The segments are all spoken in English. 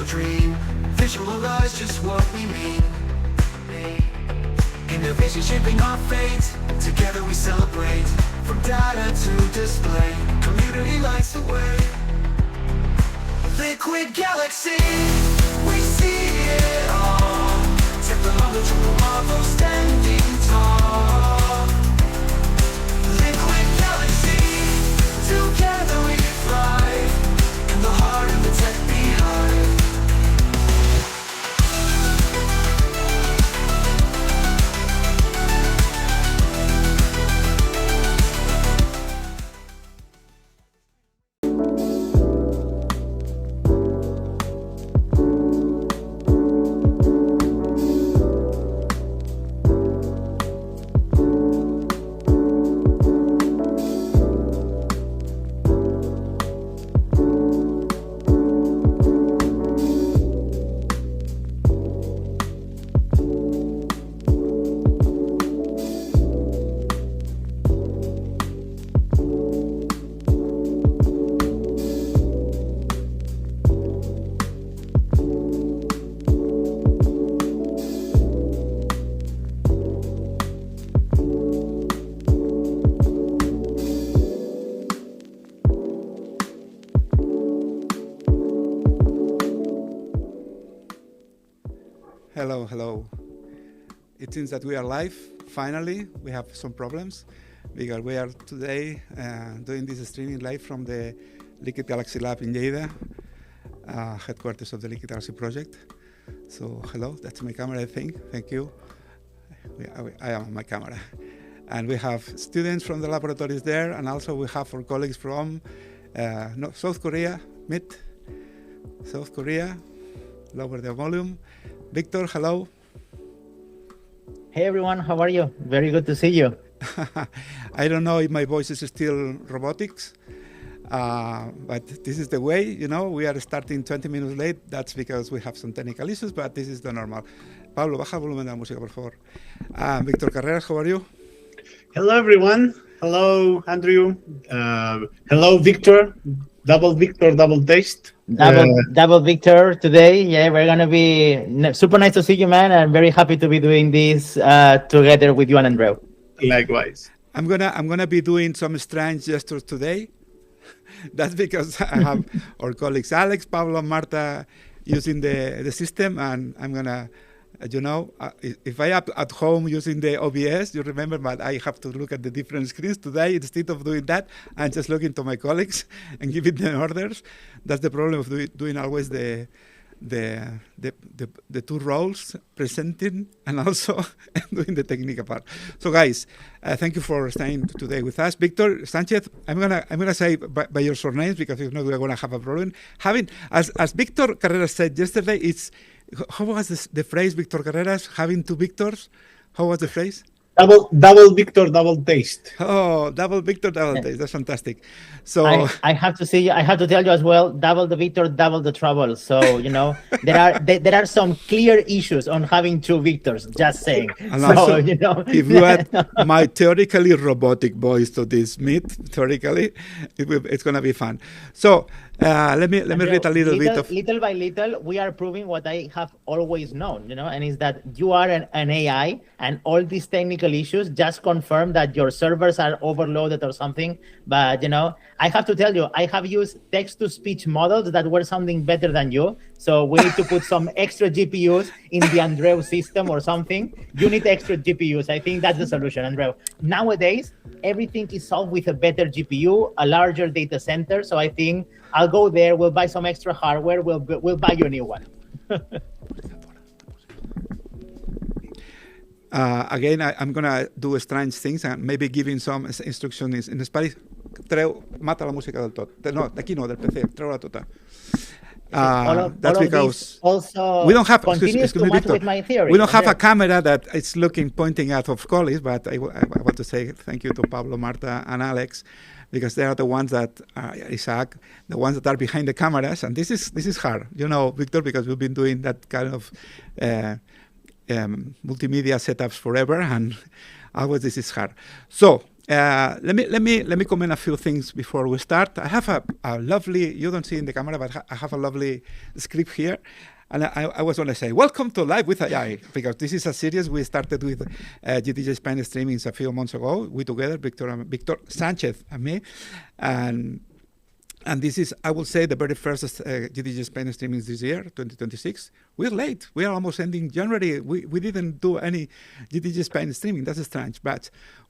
special dream. Visualize just what we mean. Innovation shaping our fate. Together we celebrate. From data to display, community lights the way. Liquid galaxy, we see it all. Technological marvel standing tall. Liquid galaxy, together we thrive. In the heart of the tech beehive. Hello. It seems that we are live. Finally, we have some problems because we are today doing this streaming live from the Liquid Galaxy Lab in Lleida, headquarters of the Liquid Galaxy project. So hello, that's my camera, I think. Thank you. I am on my camera. And we have students from the laboratories there, and also we have our colleagues from South Korea, South Korea. Lower the volume. Victor, hello. Hey everyone, how are you? Very good to see you. I don't know if my voice is still robotics, but this is the way, we are starting 20 minutes late. That's because we have some technical issues, but this is the normal. Pablo, baja el volumen de la música, por favor. Victor Carreras, how are you? Hello everyone. Hello Andrew. Hello Victor. Double Victor, double taste. Double Victor today. Yeah, we're gonna be super nice to see you, man, and very happy to be doing this together with you and Andrew. Likewise. I'm gonna be doing some strange gestures today. That's because I have our colleagues Alex, Pablo, and Marta using the system, and I'm gonna, if I am at home using the OBS, you remember, but I have to look at the different screens today. Instead of doing that, I'm just looking to my colleagues and giving them orders. That's the problem of doing always the two roles, presenting and also doing the technical part. So guys, thank you for staying today with us. Victor Sanchez, I'm gonna say by your surnames because if not we're gonna have a problem. As Victor Carreras said yesterday, how was the phrase, Victor Carreras, having two Victors? How was the phrase? Double Victor, double taste. Oh, double Victor, double taste. That's fantastic. So I have to tell you as well, double the Victor, double the trouble. So, there are some clear issues on having two Victors, just saying. And so, also, if you add my theoretically robotic voice to this meet, it's going to be fun. So let me read a little bit of... Little by little, we are proving what I have always known, and is that you are an AI, and all these technical issues just confirm that your servers are overloaded or something. But, I have to tell you, I have used text-to-speech models that were sounding better than you. So we need to put some extra GPUs in the Andreu system or something. You need extra GPUs. I think that's the solution, Andreu. Nowadays, everything is solved with a better GPU, a larger data center. So I think I'll go there. We'll buy some extra hardware. We'll buy you a new one. Again, I'm going to do strange things and maybe giving some instructions in Spanish. Mata la música del tot. No, de aquí no, del PC. Treu-la tota. That's because also we don't have, continues to match with my theory. We don't have a camera that is pointing out of colleagues, but I want to say thank you to Pablo, Marta, and Alex, because they are the ones that, Isaac, the ones that are behind the cameras. And this is hard, Victor, because we've been doing that kind of multimedia setups forever, and always this is hard. So let me comment a few things before we start. I have a lovely, you don't see in the camera, but I have a lovely script here. And I was going to say, welcome to Live with AI, because this is a series we started with GTG Spain streamings a few months ago. We together, Victor Sanchez and me. And this is, I will say, the very first GTG Spain streamings this year, 2026. We're late. We are almost ending January. We didn't do any GTG Spain streaming. That's strange. But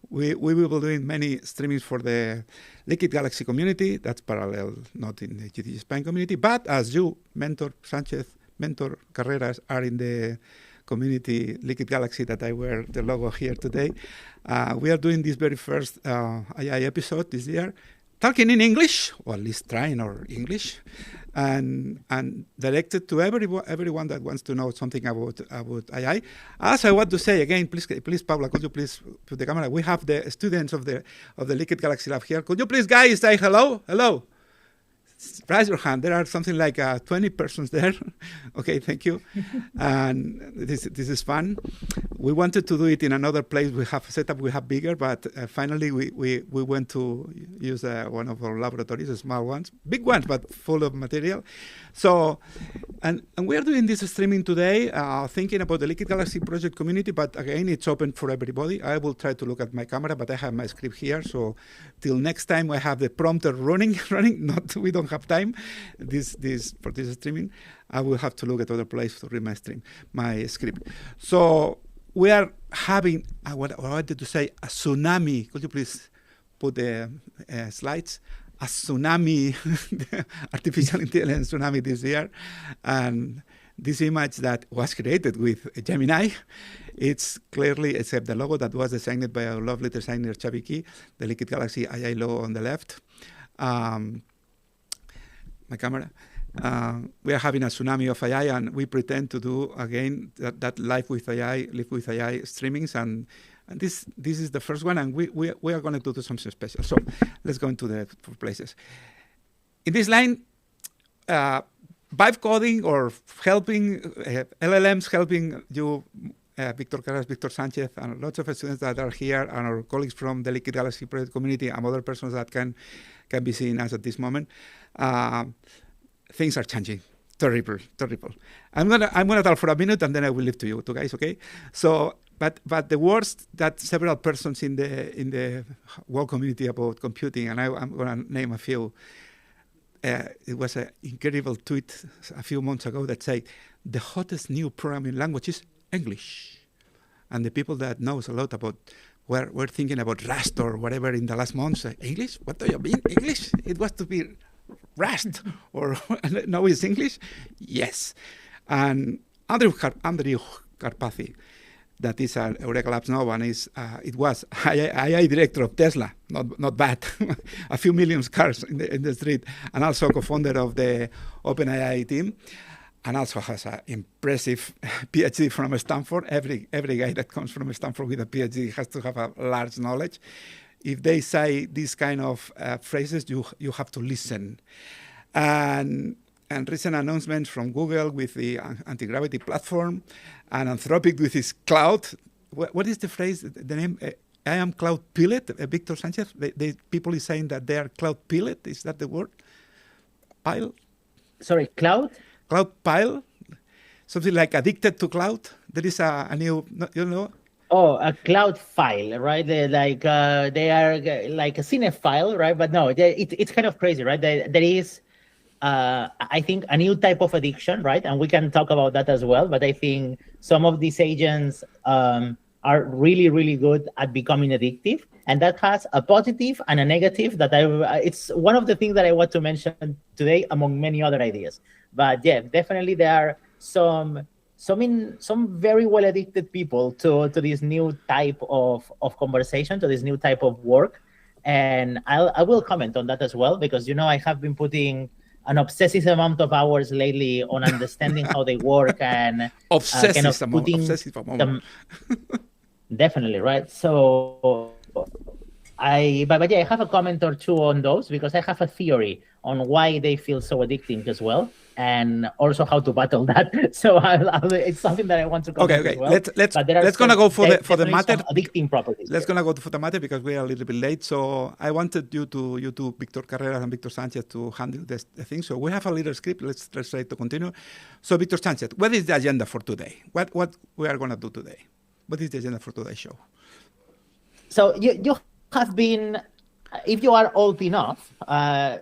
we will be doing many streamings for the Liquid Galaxy community. That's parallel, not in the GTG Spain community. But as you, Mentor Sanchez, Mentor Carreras, are in the community Liquid Galaxy that I wear the logo here today, we are doing this very first AI episode this year, talking in English, or at least trying our English, and directed to everyone that wants to know something about AI. As I want to say again, please, Paula, could you please put the camera? We have the students of the Liquid Galaxy Lab here. Could you please, guys, say hello? Hello. Raise your hand. There are something like 20 persons there. Okay, thank you. And this is fun. We wanted to do it in another place. We have a setup we have bigger, but finally we went to use one of our laboratories, small ones, big ones, but full of material. So, and we are doing this streaming today, thinking about the Liquid Galaxy project community, but again, it's open for everybody. I will try to look at my camera, but I have my script here. So till next time I have the prompter running, we don't have time this for this streaming. I will have to look at other place to read my script. So we are having what I wanted to say, a tsunami. Could you please put the slides? A tsunami, artificial intelligence tsunami this year, and this image that was created with Gemini, it's clearly, except the logo that was designed by our lovely designer Xavi Key, the Liquid Galaxy AI logo on the left. My camera. We are having a tsunami of AI, and we pretend to do again that live with AI streamings, and this is the first one, and we are going to do something special. So let's go into the places. In this line, vibe coding or helping LLMs helping you, Victor Carras, Victor Sanchez, and lots of students that are here, and our colleagues from the Liquid Galaxy project community, and other persons that can be seen as at this moment. Things are changing. Terrible. I'm gonna talk for a minute, and then I will leave to you two guys, okay? So, but the words that several persons in the world community about computing, and I'm gonna name a few. It was an incredible tweet a few months ago that said the hottest new programming language is English, and the people that knows a lot about we're thinking about Rust or whatever in the last months. English? What do you mean English? It was to be Rust, or now it's English? Yes. And Andrew Karpathy, that is Eureka Labs now, and it was AI director of Tesla, not bad, a few million cars in the street, and also co-founder of the OpenAI team, and also has an impressive PhD from Stanford. Every guy that comes from Stanford with a PhD has to have a large knowledge. If they say these kind of phrases, you have to listen. And recent announcements from Google with the Antigravity platform, and Anthropic with his Claude. What is the phrase, the name? I am Claude Pilot, Victor Sanchez. People is saying that they are Claude Pilot. Is that the word? Pile? Sorry, Claude? Cloud Pile? Something like addicted to cloud. There is a new, you know? Oh, a cloud file, right? They are like a cinephile, right? But no, it's kind of crazy, right? There is, I think, a new type of addiction, right? And we can talk about that as well. But I think some of these agents are really, really good at becoming addictive. And that has a positive and a negative that it's one of the things that I want to mention today among many other ideas. But yeah, definitely there are some very well addicted people to this new type of conversation, to this new type of work. And I will comment on that as well, because, I have been putting an obsessive amount of hours lately on understanding how they work and obsessive amount. Definitely, right? So But yeah, I have a comment or two on those because I have a theory on why they feel so addicting as well, and also how to battle that. So it's something that I want to comment Okay. as well. Let's gonna go for the matter. Addicting properties. Let's gonna go for the matter because we are a little bit late. So I wanted you to Victor Carreras and Victor Sanchez to handle the thing. So we have a little script. Let's try to continue. So Victor Sanchez, what is the agenda for today? What we are gonna do today? What is the agenda for today's show? So you have been, if you are old enough,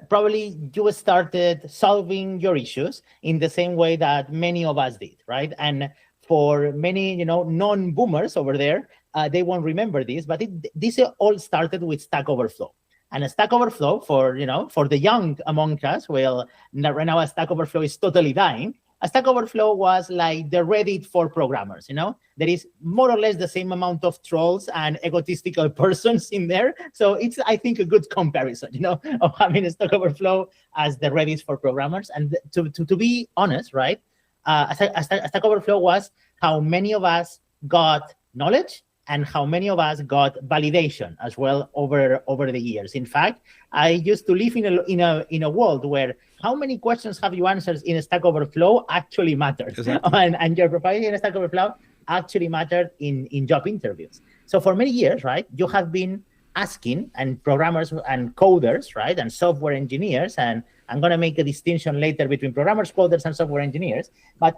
probably you started solving your issues in the same way that many of us did, right? And for many, non-boomers over there, they won't remember this, but this all started with Stack Overflow. And a Stack Overflow for the young among us, well, right now a Stack Overflow is totally dying. A Stack Overflow was like the Reddit for programmers, There is more or less the same amount of trolls and egotistical persons in there. So it's, I think, a good comparison, of having a Stack Overflow as the Reddit for programmers. And to be honest, right, a Stack Overflow was how many of us got knowledge and how many of us got validation as well over the years. In fact, I used to live in a world where how many questions have you answered in a Stack Overflow actually mattered. Exactly. And your profile in a Stack Overflow actually mattered in job interviews. So for many years, right, you have been asking, and programmers and coders, right, and software engineers, and I'm going to make a distinction later between programmers, coders, and software engineers, but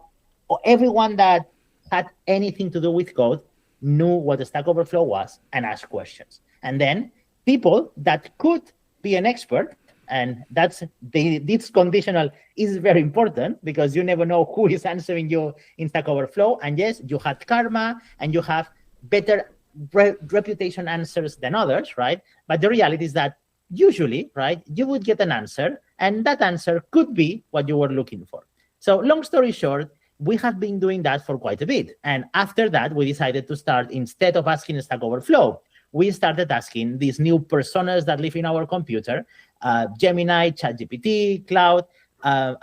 everyone that had anything to do with code knew what the Stack Overflow was and asked questions. And then people that could be an expert, and this conditional is very important because you never know who is answering you in Stack Overflow. And yes, you had karma and you have better reputation answers than others, right? But the reality is that usually, right, you would get an answer and that answer could be what you were looking for. So long story short, we have been doing that for quite a bit. And after that, we decided to start, instead of asking Stack Overflow, we started asking these new personas that live in our computer, Gemini, ChatGPT, Claude,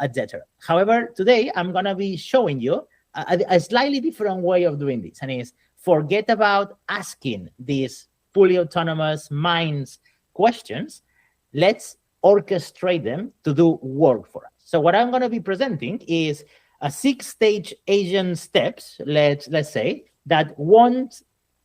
etc. However, today I'm going to be showing you a slightly different way of doing this. And is forget about asking these fully autonomous minds questions. Let's orchestrate them to do work for us. So what I'm going to be presenting is a 6-stage agent steps, let's say, that won't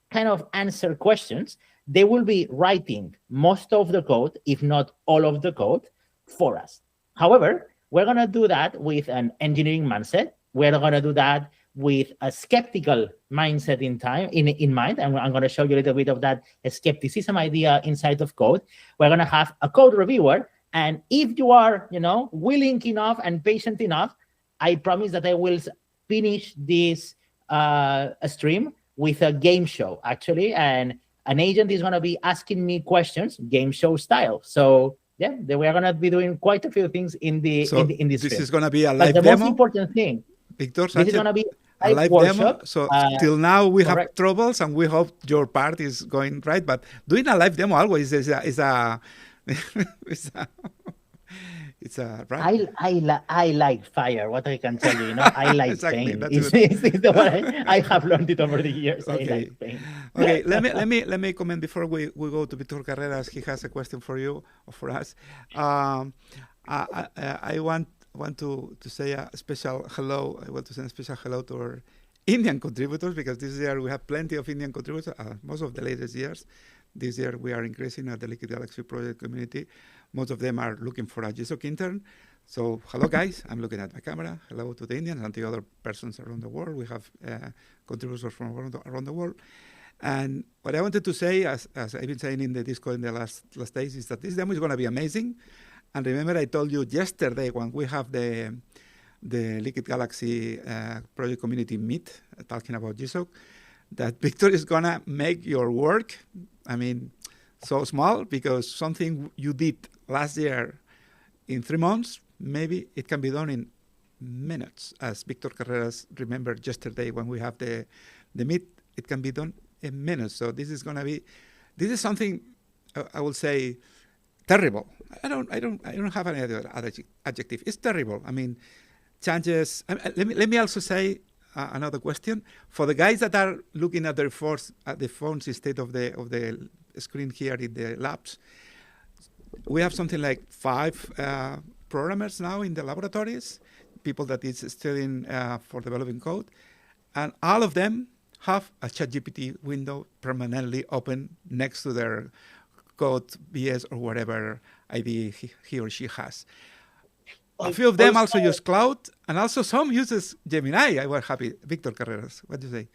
kind of answer questions. They will be writing most of the code, if not all of the code, for us. However, we're going to do that with an engineering mindset. We're going to do that with a skeptical mindset in mind. And I'm going to show you a little bit of that skepticism idea inside of code. We're going to have a code reviewer. And if you are, willing enough and patient enough, I promise that I will finish this stream with a game show, actually. And an agent is going to be asking me questions, game show style. So yeah, we are going to be doing quite a few things in this This stream. is going to be a live the demo. Most important thing, Victor this is going to be a live workshop. demo. So till now we have correct. troubles, and we hope your part is going right. But doing a live demo always is a it's a right. I like fire. What I can tell you, I like Exactly, pain. that's It's the one I have learned it over the years. Okay. I like pain. Okay, let me comment before we go to Victor Carreras. He has a question for you or for us. I want to say a special hello. I want to send a special hello to our Indian contributors, because this year we have plenty of Indian contributors. Most of the latest years. This year we are increasing at the Liquid Galaxy project community. Most of them are looking for a GSOC intern. So hello guys, I'm looking at my camera. Hello to the Indians and the other persons around the world. We have contributors from around the world. And what I wanted to say, as I've been saying in the Discord in the last days, is that this demo is going to be amazing. And remember, I told you yesterday when we have the Liquid Galaxy project community meet talking about GSOC, that Victor is going to make your work, so small, because something you did last year in 3 months, maybe it can be done in minutes. As Victor Carreras remembered yesterday when we have the meet, it can be done in minutes. So this is something I will say terrible. I don't have any other adjective. It's terrible. Changes. Let me also say another question for the guys that are looking at their phones instead of the screen here in the labs. We have something like 5 programmers now in the laboratories, people that is studying for developing code, and all of them have a ChatGPT window permanently open next to their code BS or whatever ID he or she has. A few of them also use Claude, and also some uses Gemini. I was happy. Victor Carreras, what do you say?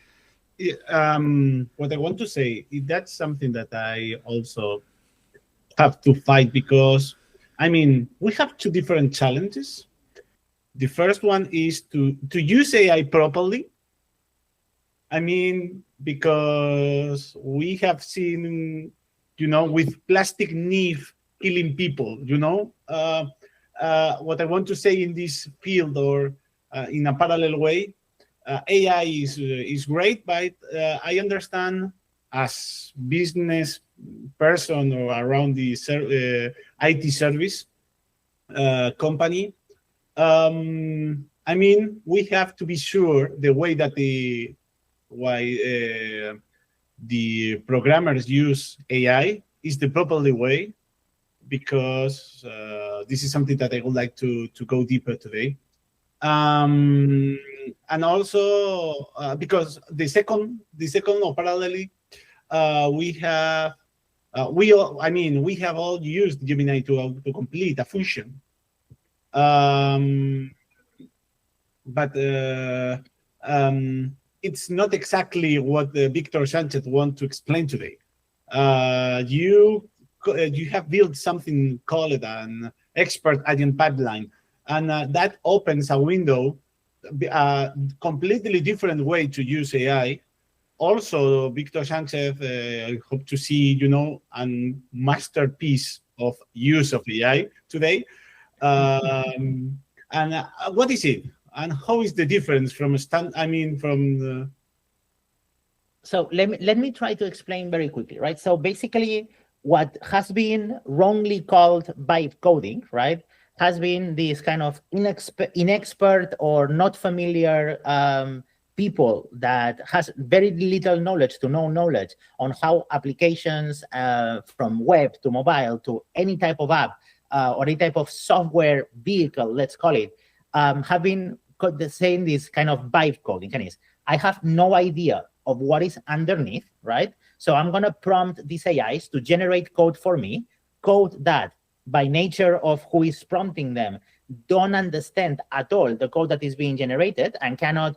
What I want to say is that's something that I also have to fight, because, I mean, we have 2 different challenges. The first one is to use AI properly. I mean, because we have seen, with plastic knife killing people, what I want to say in this field, or in a parallel way, AI is great, but I understand as business person or around the IT service company. I mean, we have to be sure the way that the programmers use AI is the properly way, because this is something that I would like to go deeper today. And also because the second or parallelly, we have all used Gemini to complete a function, but it's not exactly what Victor Sanchez wants to explain today. You have built something called an expert agent pipeline, and that opens a window, a completely different way to use AI. Also, Victor Sanchez, I hope to see, a masterpiece of use of AI today. And what is it? And how is the difference from So let me try to explain very quickly, right? So basically, what has been wrongly called vibe coding, right, has been this kind of inexpert or not familiar people that has very little knowledge to no knowledge on how applications from web to mobile to any type of app or any type of software vehicle, let's call it, have been saying this kind of vibe coding. I have no idea of what is underneath, right? So I'm going to prompt these AIs to generate code for me, code that by nature of who is prompting them don't understand at all the code that is being generated and cannot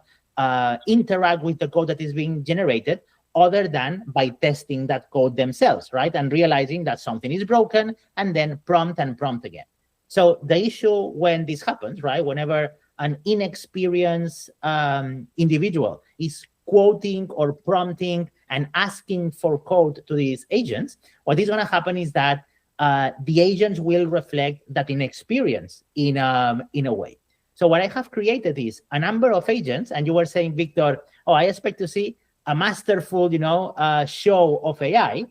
interact with the code that is being generated other than by testing that code themselves, right? And realizing that something is broken and then prompt and prompt again. So the issue when this happens, right, whenever an inexperienced individual is quoting or prompting and asking for code to these agents, what is going to happen is that the agents will reflect that inexperience in a way. So what I have created is a number of agents, and you were saying, Victor, I expect to see a masterful, show of AI.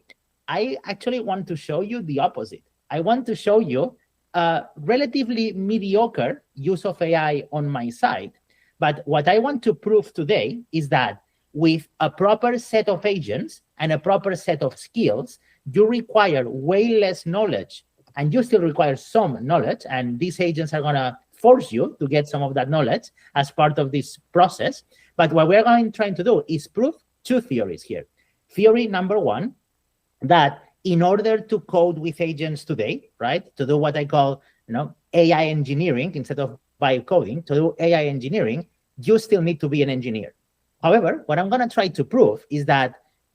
I actually want to show you the opposite. I want to show you a relatively mediocre use of AI on my side. But what I want to prove today is that with a proper set of agents and a proper set of skills, you require way less knowledge, and you still require some knowledge. And these agents are going to force you to get some of that knowledge as part of this process. But what we're trying to do is prove 2 theories here. Theory number 1, that in order to code with agents today, right, to do what I call, AI engineering instead of vibe coding, to do AI engineering, you still need to be an engineer. However, what I'm going to try to prove is that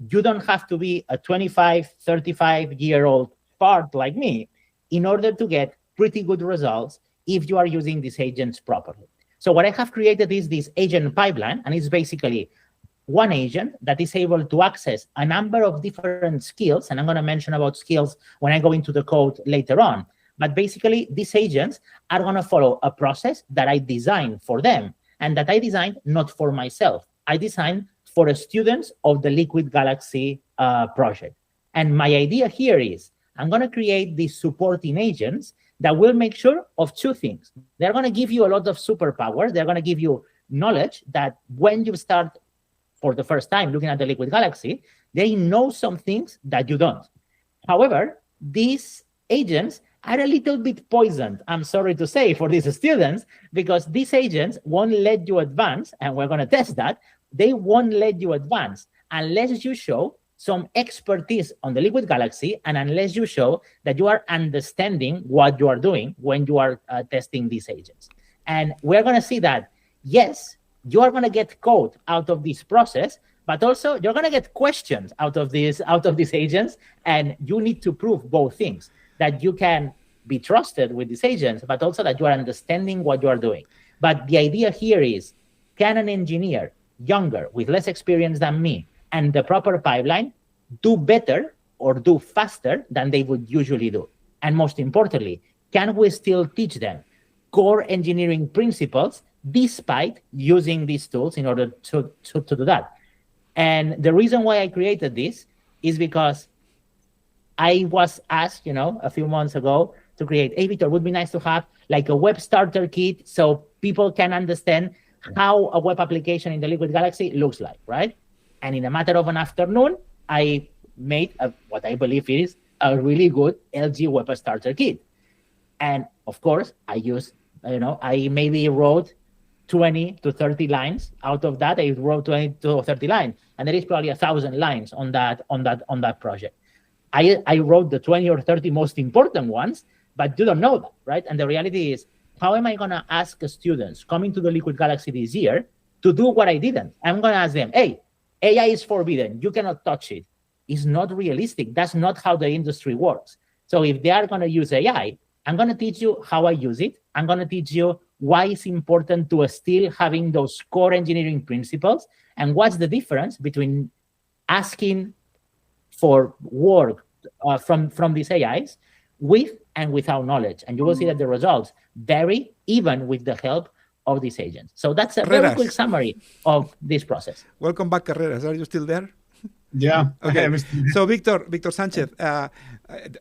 you don't have to be a 25, 35-year-old fart like me in order to get pretty good results if you are using these agents properly. So what I have created is this agent pipeline, and it's basically one agent that is able to access a number of different skills, and I'm going to mention about skills when I go into the code later on. But basically, these agents are going to follow a process that I designed for them, and that I designed not for myself. I designed for the students of the Liquid Galaxy project. And my idea here is I'm going to create these supporting agents that will make sure of 2 things. They're going to give you a lot of superpowers. They're going to give you knowledge that when you start for the first time looking at the Liquid Galaxy, they know some things that you don't. However, these agents are a little bit poisoned, I'm sorry to say, for these students, because these agents won't let you advance, and we're going to test that. They won't let you advance unless you show some expertise on the liquid galaxy, and unless you show that you are understanding what you are doing when you are testing these agents. And we're going to see that, yes, you are going to get code out of this process, but also you're going to get questions out of these agents, and you need to prove both things, that you can be trusted with these agents, but also that you are understanding what you are doing. But the idea here is, can an engineer younger with less experience than me and the proper pipeline do better or do faster than they would usually do? And most importantly, can we still teach them core engineering principles despite using these tools in order to do that? And the reason why I created this is because I was asked, a few months ago to create, hey, Victor, would be nice to have like a web starter kit so people can understand how a web application in the Liquid Galaxy looks like, right? And in a matter of an afternoon, I made what I believe is a really good LG web starter kit. And of course, I maybe wrote 20 to 30 lines out of that. I wrote 20 to 30 lines, and there is probably 1,000 lines on that project. I wrote the 20 or 30 most important ones, but you don't know that, right? And the reality is, how am I going to ask students coming to the Liquid Galaxy this year to do what I didn't? I'm going to ask them, hey, AI is forbidden. You cannot touch it. It's not realistic. That's not how the industry works. So if they are going to use AI, I'm going to teach you how I use it. I'm going to teach you why it's important to still having those core engineering principles, and what's the difference between asking for work from these AIs with and without knowledge. And you will see that the results vary even with the help of these agents. So that's a very quick summary of this process. Welcome back, Carreras. Are you still there? Yeah. Okay. So Victor Sanchez,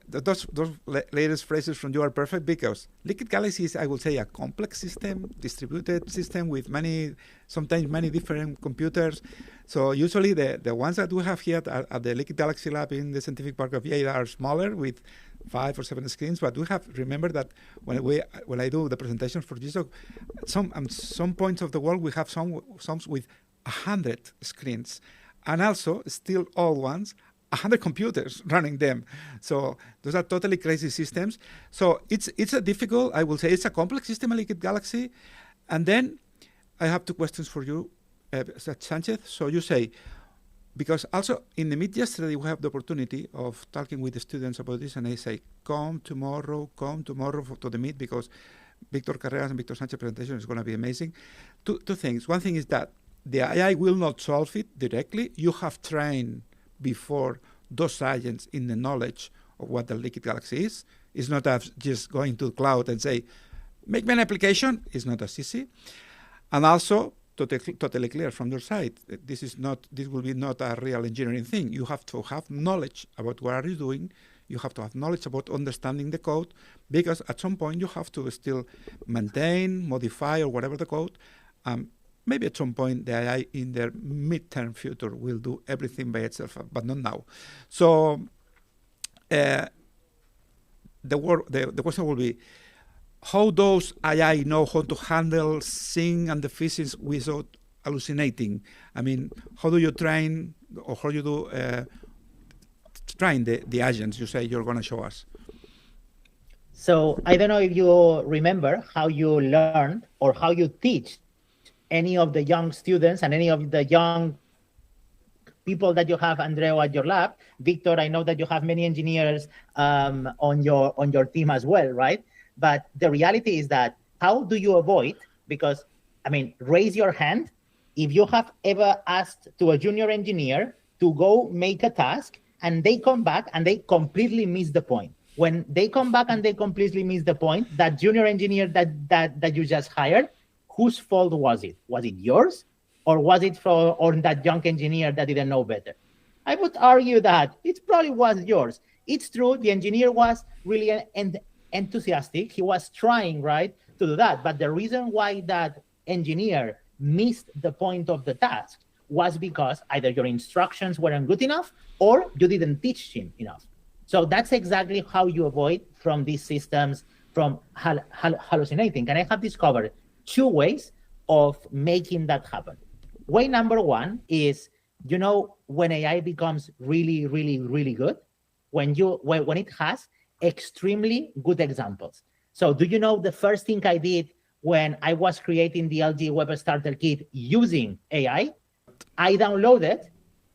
those latest phrases from you are perfect, because Liquid Galaxy is, I would say, a complex system, distributed system with sometimes many different computers. So usually the ones that we have here at the Liquid Galaxy Lab in the Scientific Park of Lleida are smaller, with 5 or 7 screens. But we have remember that when I do the presentations for GSOC, some points of the world we have some with 100 screens. And also, still old ones, 100 computers running them. So those are totally crazy systems. So it's a difficult, I will say, it's a complex system, a Liquid Galaxy. And then I have 2 questions for you, Sanchez. So you say, because also in the meet yesterday, we have the opportunity of talking with the students about this, and they say, come tomorrow to the meet, because Victor Carreras and Victor Sanchez's presentation is going to be amazing. Two things. One thing is that the AI will not solve it directly. You have trained before those agents in the knowledge of what the Liquid Galaxy is. It's not as just going to the cloud and say, make me an application. It's not as easy. And also, totally clear from your side, this will be not a real engineering thing. You have to have knowledge about what are you doing. You have to have knowledge about understanding the code, because at some point you have to still maintain, modify, or whatever the code. Maybe at some point the AI in their midterm future will do everything by itself, but not now. So the question will be, how does AI know how to handle seeing and the physics without hallucinating? I mean, how do you train, or how you do train the agents you say you're going to show us? So I don't know if you remember how you learned or how you teach any of the young students and any of the young people that you have, Andrea, at your lab. Victor, I know that you have many engineers on your team as well, right? But the reality is that, how do you avoid, because, raise your hand if you have ever asked to a junior engineer to go make a task and they come back and they completely miss the point. When they come back and they completely miss the point, that junior engineer that you just hired, whose fault was it? Was it yours, or was it on that young engineer that didn't know better? I would argue that it probably was yours. It's true, the engineer was really enthusiastic. He was trying, right, to do that. But the reason why that engineer missed the point of the task was because either your instructions weren't good enough or you didn't teach him enough. So that's exactly how you avoid from these systems from hallucinating. And I have discovered 2 ways of making that happen. Way number 1 is, when AI becomes really, really, really good, when it has extremely good examples. So do you know the first thing I did when I was creating the LG Web Starter Kit using AI? I downloaded,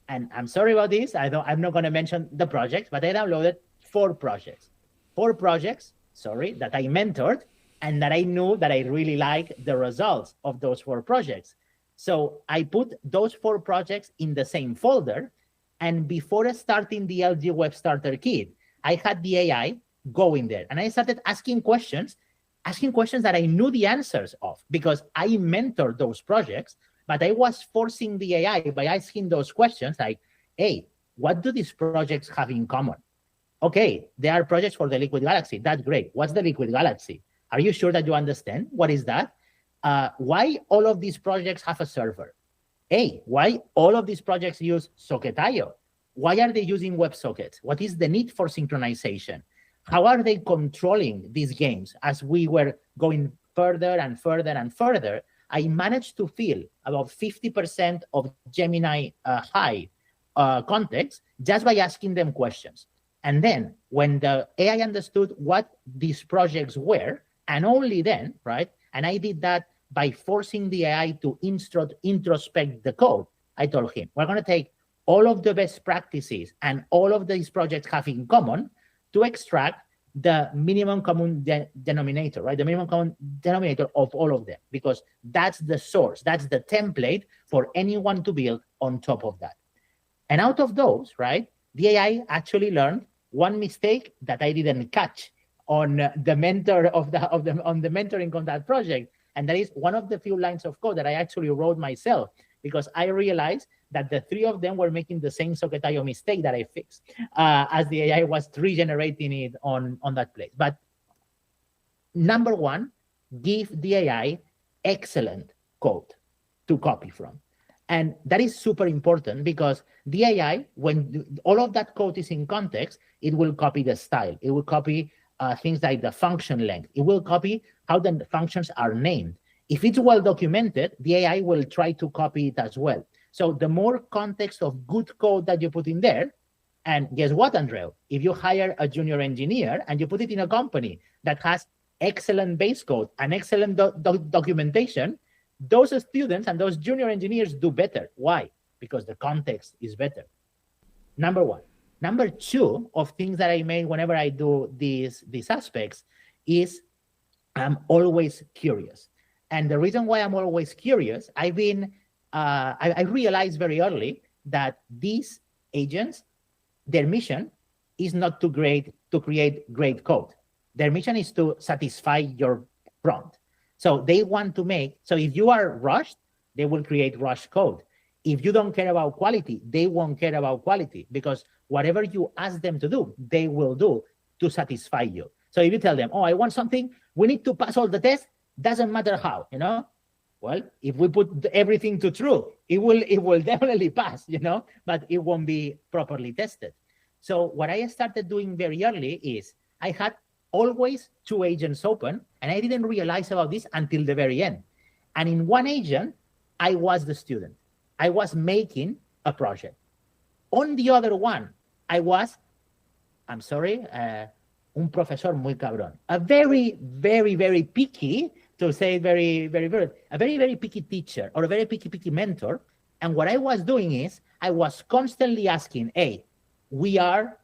and I'm sorry about this, I'm not going to mention the projects, but I downloaded 4 projects. 4 projects, that I mentored, and that I knew that I really liked the results of those 4 projects. So I put those 4 projects in the same folder, and before starting the LG Web Starter Kit, I had the AI go in there, and I started asking questions that I knew the answers of, because I mentored those projects, but I was forcing the AI by asking those questions like, hey, what do these projects have in common? Okay, they are projects for the Liquid Galaxy. That's great. What's the Liquid Galaxy? Are you sure that you understand? What is that? Why all of these projects have a server? Hey, why all of these projects use Socket.io? Why are they using WebSockets? What is the need for synchronization? How are they controlling these games? As we were going further and further and further, I managed to fill about 50% of Gemini high context just by asking them questions. And then when the AI understood what these projects were, and only then, right? And I did that by forcing the AI to introspect the code. I told him, we're going to take all of the best practices and all of these projects have in common to extract the minimum common denominator, right? The minimum common denominator of all of them, because that's the source, that's the template for anyone to build on top of that. And out of those, right, the AI actually learned one mistake that I didn't catch on the mentor on the mentoring on that project. And that is one of the few lines of code that I actually wrote myself, because I realized that the 3 of them were making the same Socket.io mistake that I fixed as the AI was regenerating it on that place. But number 1, give the AI excellent code to copy from. And that is super important, because the AI, when all of that code is in context, it will copy the style. It will copy things like the function length. It will copy how the functions are named. If it's well documented, the AI will try to copy it as well. So the more context of good code that you put in there, and guess what, Andreu? If you hire a junior engineer and you put it in a company that has excellent base code and excellent documentation, those students and those junior engineers do better. Why? Because the context is better. Number 1. Number 2 of things that I made whenever I do these aspects is I'm always curious. And the reason why I'm always curious, I realized very early that these agents, their mission is not to create great code. Their mission is to satisfy your prompt. So they want to so if you are rushed, they will create rushed code. If you don't care about quality, they won't care about quality, because whatever you ask them to do, they will do to satisfy you. So if you tell them, oh, I want something, we need to pass all the tests, doesn't matter how, Well, if we put everything to true, it will definitely pass, but it won't be properly tested. So what I started doing very early is I had always 2 agents open, and I didn't realize about this until the very end. And in one agent, I was the student. I was making a project. On the other one, I was, I'm sorry, un profesor muy cabrón. A very, very, very picky, to say very, very, very, a very, very picky teacher or a very picky mentor. And what I was doing is I was constantly asking, hey, we are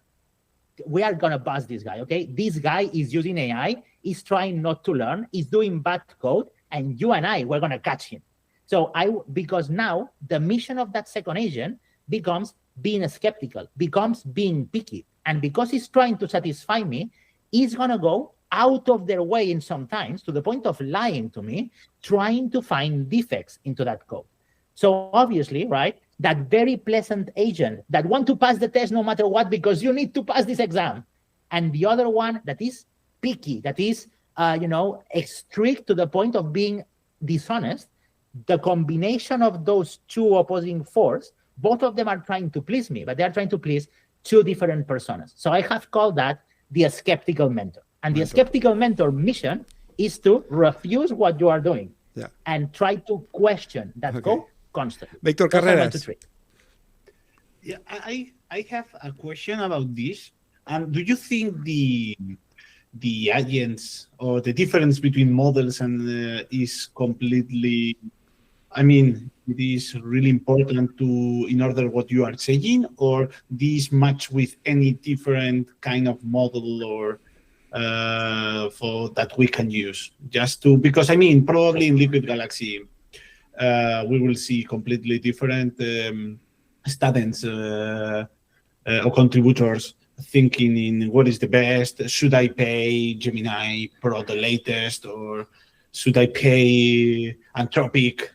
going to bust this guy, okay? This guy is using AI, he's trying not to learn, he's doing bad code, and you and I, we're going to catch him. So because now the mission of that second agent becomes being skeptical, becomes being picky. And because he's trying to satisfy me, he's going to go out of their way in sometimes to the point of lying to me, trying to find defects into that code. So obviously, right, that very pleasant agent that want to pass the test no matter what, because you need to pass this exam. And the other one that is picky, that is, strict to the point of being dishonest, the combination of those 2 opposing forces, both of them are trying to please me, but they are trying to please two different personas. So I have called that the skeptical mentor. And the skeptical mentor mission is to refuse what you are doing and try to question that code constantly. Víctor Carreras. Yeah, I have a question about this. Do you think the agents or the difference between models and is completely, I mean, it is really important to, in order what you are saying, or this match with any different kind of model or for that we can use just to, because I mean, probably in Liquid Galaxy, we will see completely different students or contributors thinking in what is the best. Should I pay Gemini Pro the latest, or should I pay Anthropic?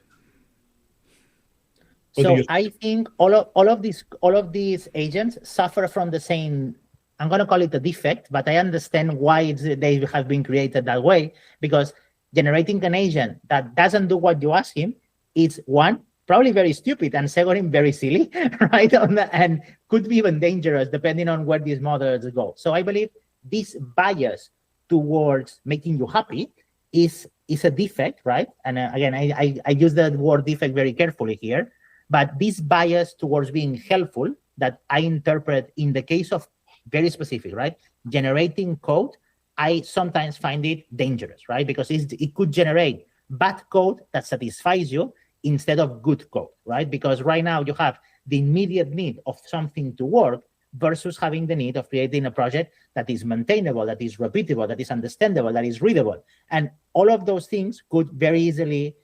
So I think all of these agents suffer from the same, I'm going to call it a defect, but I understand why they have been created that way, because generating an agent that doesn't do what you ask him is, one, probably very stupid, and second, very silly, right? And could be even dangerous depending on where these models go. So I believe this bias towards making you happy is a defect, right? And again, I use the word defect very carefully here, but this bias towards being helpful that I interpret in the case of very specific, right? Generating code, I sometimes find it dangerous, right? Because it could generate bad code that satisfies you instead of good code, right? Because right now you have the immediate need of something to work versus having the need of creating a project that is maintainable, that is repeatable, that is understandable, that is readable. And all of those things could very easily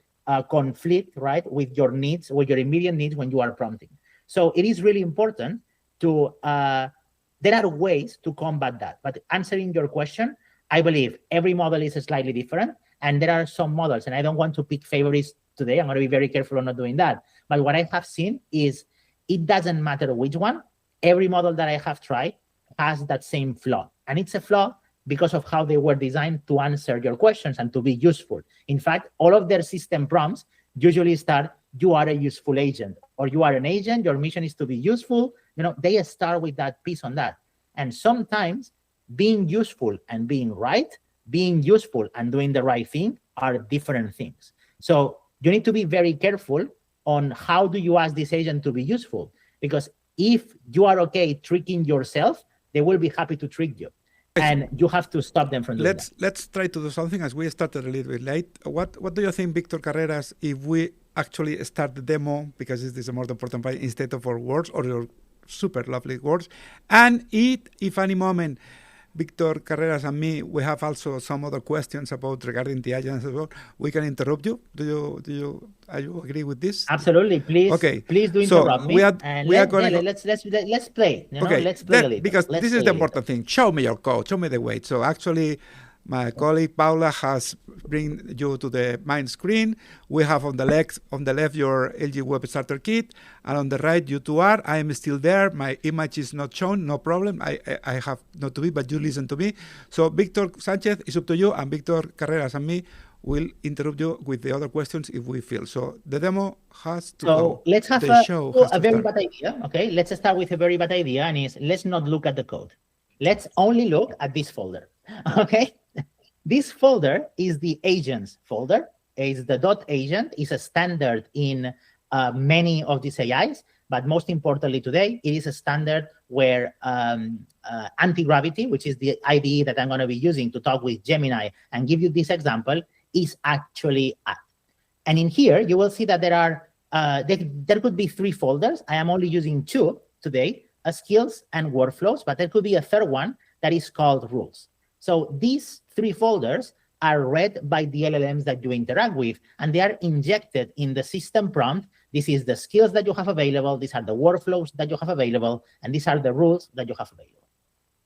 conflict, right, with your needs, with your immediate needs when you are prompting. So it is really important to, there are ways to combat that. But answering your question, I believe every model is slightly different. And there are some models, and I don't want to pick favorites today. I'm going to be very careful on not doing that. But what I have seen is it doesn't matter which one. Every model that I have tried has that same flaw. And it's a flaw because of how they were designed to answer your questions and to be useful. In fact, all of their system prompts usually start, you are a useful agent, or you are an agent, your mission is to be useful. You know, they start with that piece on that. And sometimes being useful and being right, being useful and doing the right thing are different things. So you need to be very careful on how do you ask this agent to be useful, because if you are okay tricking yourself, they will be happy to trick you. And you have to stop them from doing that. Let's try to do something, as we started a little bit late. What do you think, Víctor Carreras, if we actually start the demo, because this is the most important part, instead of our words or your super lovely words, and if any moment Víctor Carreras and me, we have also some other questions about regarding the agents as well, we can interrupt you. Are you agree with this? Absolutely. Please. Okay. Please do interrupt me. Let's play. Okay. Let's play a little. Because this is the important thing. Show me your code. Show me the way. So actually, my colleague Paula has bring you to the main screen. We have on the left your LG Web Starter Kit, and on the right you two are. I am still there. My image is not shown. No problem. I have not to be, but you listen to me. So Victor Sanchez, it's up to you, and Victor Carreras and me will interrupt you with the other questions if we feel. So the demo has to go. So let's have a very bad idea. Okay, let's start with a very bad idea, and is let's not look at the code. Let's only look at this folder. Okay. This folder is the agents folder. Is the .agent is a standard in many of these AIs, but most importantly today, it is a standard where Antigravity, which is the IDE that I'm going to be using to talk with Gemini and give you this example, is actually at. And in here, you will see that there are there could be 3 folders. I am only using 2 today, skills and workflows, but there could be a third one that is called rules. So these 3 folders are read by the LLMs that you interact with, and they are injected in the system prompt. This is the skills that you have available. These are the workflows that you have available, and these are the rules that you have available.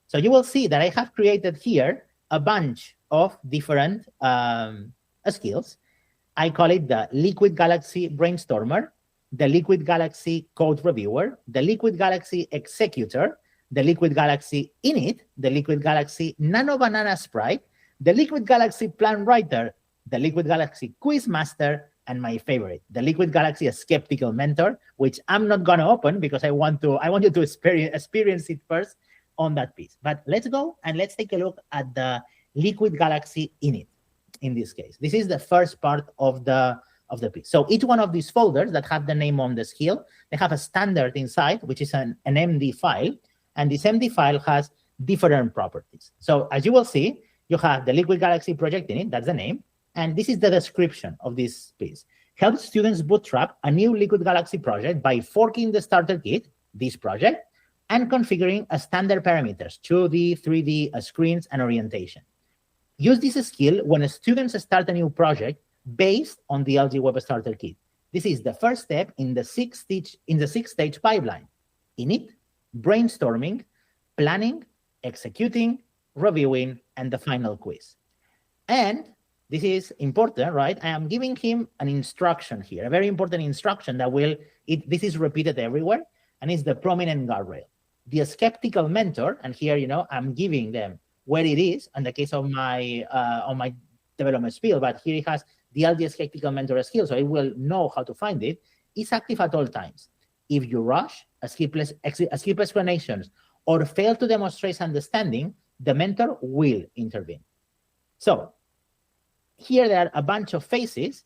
So you will see that I have created here a bunch of different skills. I call it the Liquid Galaxy Brainstormer, the Liquid Galaxy Code Reviewer, the Liquid Galaxy Executor, the Liquid Galaxy Init, the Liquid Galaxy Nano Banana Sprite, the Liquid Galaxy Plan Writer, the Liquid Galaxy Quiz Master, and my favorite, the Liquid Galaxy A Skeptical Mentor, which I'm not going to open because I want you to experience it first on that piece. But let's go and let's take a look at the Liquid Galaxy init. In this case, this is the first part of the piece. So each one of these folders that have the name on the skill, they have a standard inside, which is an MD file, and this MD file has different properties. So as you will see, you have the Liquid Galaxy project in it, that's the name, and this is the description of this piece. Help students bootstrap a new Liquid Galaxy project by forking the starter kit, this project, and configuring a standard parameters, 2D, 3D, screens, and orientation. Use this skill when students start a new project based on the LG Web Starter Kit. This is the first step in the six-stage pipeline: init, brainstorming, planning, executing, reviewing, and the final quiz. And this is important, right? I am giving him an instruction here, a very important instruction that this is repeated everywhere, and it's the prominent guardrail. The skeptical mentor, and here, I'm giving them where it is in the case of my on my development spiel, but here it has the LG skeptical mentor skill, so it will know how to find it. It's active at all times. If you rush, skip explanations, or fail to demonstrate understanding, the mentor will intervene. So here there are a bunch of phases,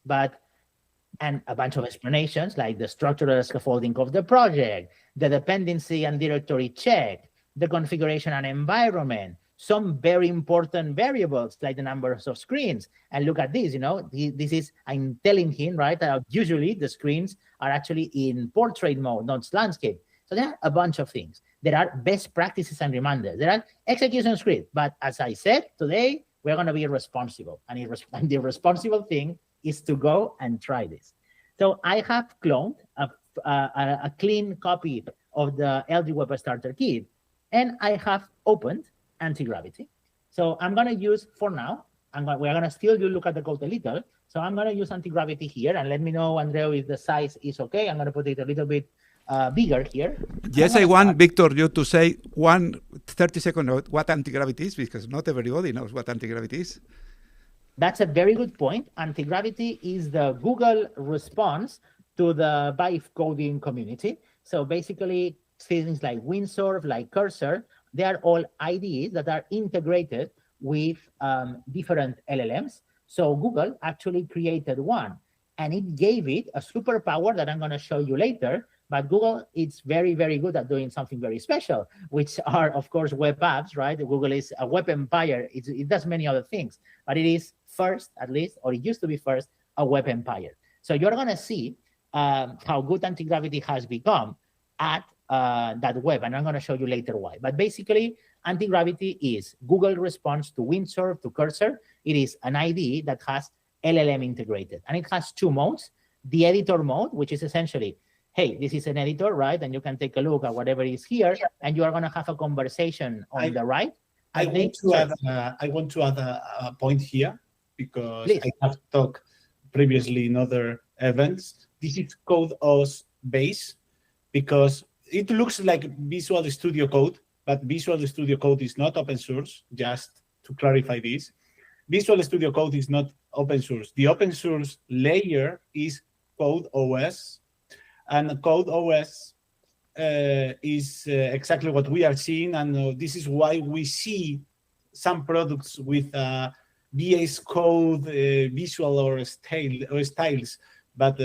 and a bunch of explanations, like the structural scaffolding of the project, the dependency and directory check, the configuration and environment, some very important variables like the numbers of screens. And look at this, this is, I'm telling him, right, usually the screens are actually in portrait mode, not landscape. So there are a bunch of things. There are best practices and reminders. There are execution scripts. But as I said, today, we're going to be responsible. And the responsible thing is to go and try this. So I have cloned a clean copy of the LG Web Starter Kit, and I have opened Antigravity. So I'm going to use, for now, we're going to still look at the code a little. So I'm going to use Antigravity here, and let me know, Andreu, if the size is okay. I'm going to put it a little bit bigger here. Yes, I want, Victor, you to say 30 seconds what Antigravity is, because not everybody knows what Antigravity is. That's a very good point. Antigravity is the Google response to the Vibe coding community. So basically, things like Windsurf, like Cursor, they are all IDEs that are integrated with different LLMs. So Google actually created one, and it gave it a superpower that I'm going to show you later. But Google is very, very good at doing something very special, which are, of course, web apps, right? Google is a web empire. It does many other things, but it is first, at least, or it used to be first, a web empire. So you're going to see how good Antigravity has become at that web, and I'm going to show you later why. But basically, Antigravity is Google response to Windsurf, to Cursor. It is an IDE that has LLM integrated, and it has two modes. The editor mode, which is essentially, hey, this is an editor, right? And you can take a look at whatever is here, and you are going to have a conversation on the right. I want to add a point here, because Please. I have talked previously in other events. This is CodeOS base, because it looks like Visual Studio Code, but Visual Studio Code is not open source, just to clarify this. Visual Studio Code is not open source. The open source layer is CodeOS, and CodeOS is exactly what we are seeing, and this is why we see some products with VS Code visual or styles, but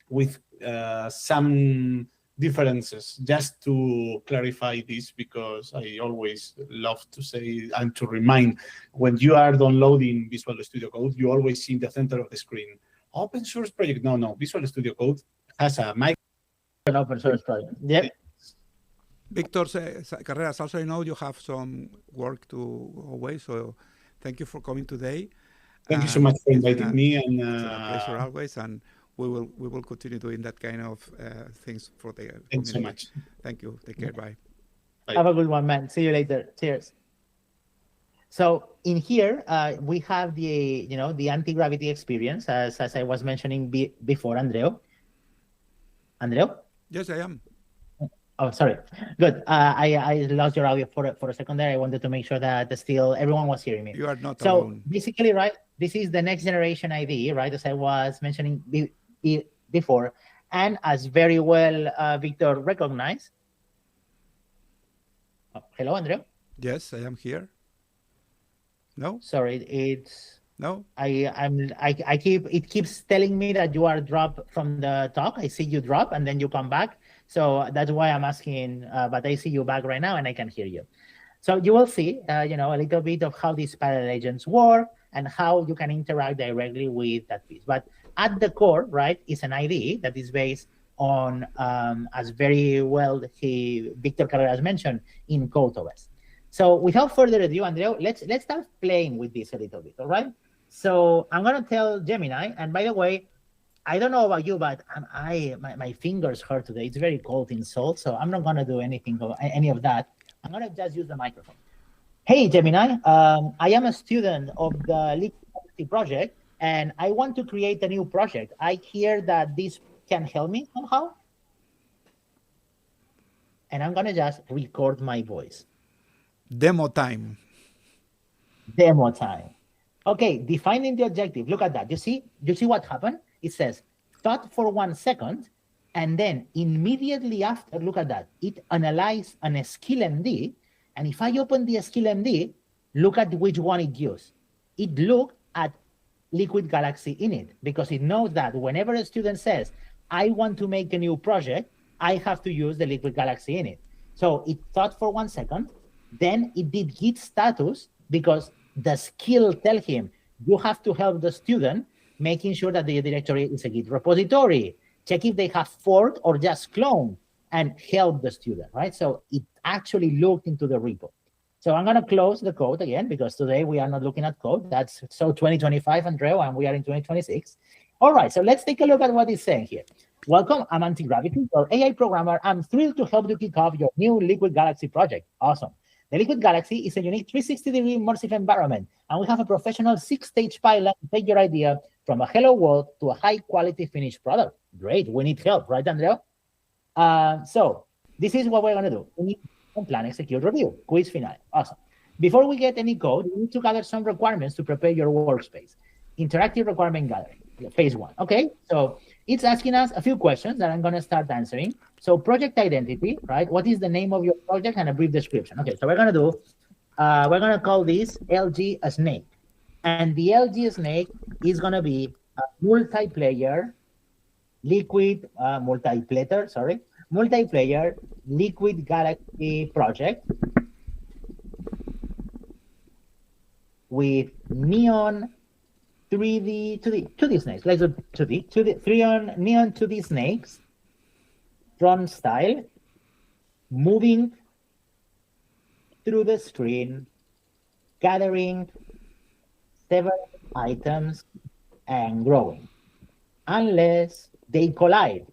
with some differences. Just to clarify this, because I always love to say and to remind, when you are downloading Visual Studio Code, you always see in the center of the screen, open source project. No, Visual Studio Code has a an open source project. Yep. Victor Carreras, also I know you have some work to away, so thank you for coming today. Thank you so much for inviting me, and it's a pleasure always, and we will continue doing that kind of things for the community. Thanks so much. Thank you. Take care. Bye. Have a good one, man. See you later. Cheers. So in here, we have the anti-gravity experience, as I was mentioning before, Andreu. Andreu? Yes, I am. Oh, sorry. Good. I lost your audio for a second there. I wanted to make sure that still everyone was hearing me. You are not So alone. basically, right, this is the next generation ID, right, as I was mentioning before. And as very well Victor recognized. Oh, hello, Andrea. Yes, I am here. No, Sorry, it's no. it keeps telling me that you are dropped from the talk. I see you drop and then you come back. So that's why I'm asking, but I see you back right now and I can hear you. So you will see, a little bit of how these parallel agents work and how you can interact directly with that piece. But at the core, right, is an ID that is based on, as very well Victor Carreras mentioned, in CodeOS. So without further ado, Andrea, let's start playing with this a little bit, all right? So I'm gonna tell Gemini, and by the way, I don't know about you, but my fingers hurt today. It's very cold in Seoul, so I'm not gonna do any of that. I'm gonna just use the microphone. Hey, Gemini, I am a student of the Liquid project, and I want to create a new project. I hear that this can help me somehow, and I'm gonna just record my voice. Demo time. Demo time. Okay, defining the objective. Look at that. You see what happened? It says thought for 1 second, and then immediately after, look at that. It analyzed an skill MD, and if I open the skill MD, look at which one it used. It looked at Liquid Galaxy init because it knows that whenever a student says, I want to make a new project, I have to use the Liquid Galaxy init. So it thought for 1 second, then it did git status because the skill tell him you have to help the student making sure that the directory is a Git repository. Check if they have fork or just clone and help the student, right? So it actually looked into the repo. So I'm gonna close the code again because today we are not looking at code. That's so 2025, Andrea, and we are in 2026. All right, so let's take a look at what it's saying here. Welcome, I'm Antigravity, your AI programmer. I'm thrilled to help you kick off your new Liquid Galaxy project. Awesome. The Liquid Galaxy is a unique 360-degree immersive environment, and we have a professional 6-stage pilot to take your idea from a hello world to a high-quality finished product. Great, we need help, right, Andrea? So this is what we're going to do. We need a plan, execute, review, quiz finale. Awesome. Before we get any code, we need to gather some requirements to prepare your workspace. Interactive requirement gathering, phase 1. Okay, so it's asking us a few questions that I'm going to start answering. So project identity, right? What is the name of your project and a brief description? Okay, so we're going to call this LG Snake. And the LG Snake is going to be a multiplayer Liquid Galaxy project with neon 2D snakes. Let's do 2D, neon 2D snakes, front style, moving through the screen, gathering several items and growing, unless they collide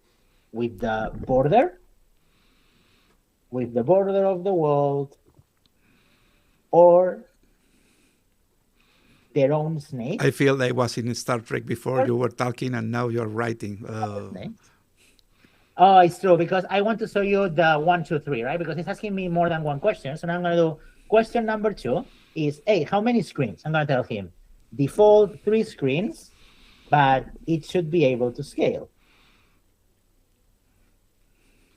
with the border of the world, or their own snake. I feel I was in Star Trek before you were talking and now you're writing. Oh, it's true, because I want to show you the 1, 2, 3, right? Because it's asking me more than one question. So now I'm going to do question number 2 is, hey, how many screens? I'm going to tell him default 3 screens, but it should be able to scale.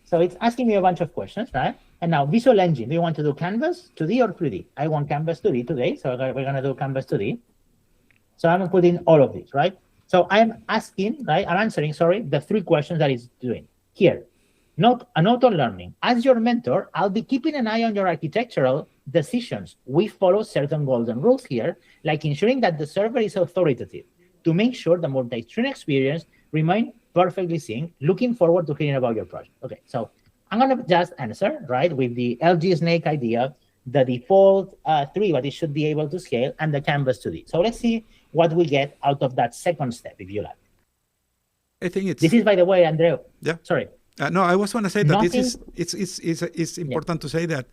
So it's asking me a bunch of questions, right? And now Visual Engine, do you want to do Canvas 2D or 3D? I want Canvas 2D today, so we're going to do Canvas 2D. So I'm going to put in all of these, right? So I'm answering, the 3 questions that it's doing. Here, a note on learning. As your mentor, I'll be keeping an eye on your architectural decisions. We follow certain golden rules here, like ensuring that the server is authoritative to make sure the multi-stream experience remains perfectly synced. Looking forward to hearing about your project. Okay, so I'm going to just answer, right, with the LG Snake idea, the default 3, but it should be able to scale, and the Canvas 2D. So let's see what we get out of that second step, if you like. I think this is, by the way, Andrea. Yeah. Sorry. No, I was going to say that it's important to say that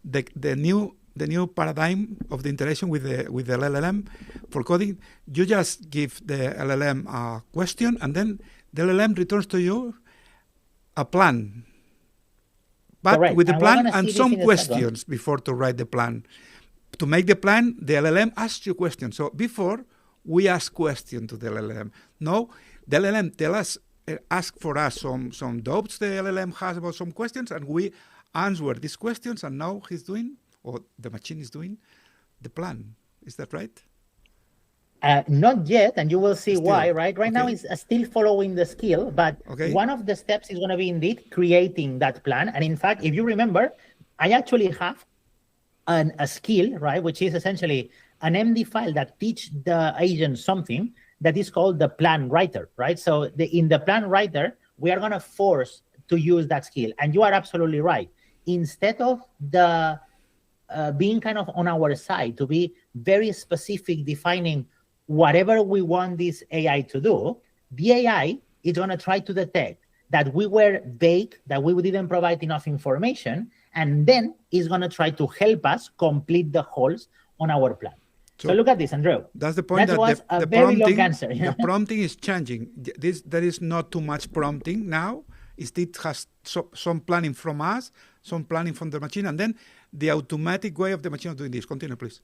the new paradigm of the interaction with the LLM for coding, you just give the LLM a question and then the LLM returns to you a plan but Correct. with the And we're plan gonna see and this some in a questions before to write the plan. To make the plan, the LLM asks you questions. So before, we ask questions to the LLM. Now, the LLM ask for us some doubts the LLM has about some questions, and we answer these questions, and now he's doing, or the machine is doing, the plan. Is that right? Not yet, and you will see Still, why, right? Right now okay. it's still following the skill, but Okay. one of the steps is going to be indeed creating that plan. And in fact, if you remember, I actually have a skill, right, which is essentially an MD file that teach the agent something that is called the plan writer, right? So in the plan writer, we are going to force to use that skill. And you are absolutely right. Instead of the being kind of on our side to be very specific, defining whatever we want this AI to do, the AI is going to try to detect that we were vague, that we didn't provide enough information, and then it's going to try to help us complete the holes on our plan. So look at this, Andrew. That's the point. That was a the very prompting, long answer. The prompting is changing. There is not too much prompting now. It has some planning from us, some planning from the machine, and then the automatic way of the machine of doing this. Continue, please.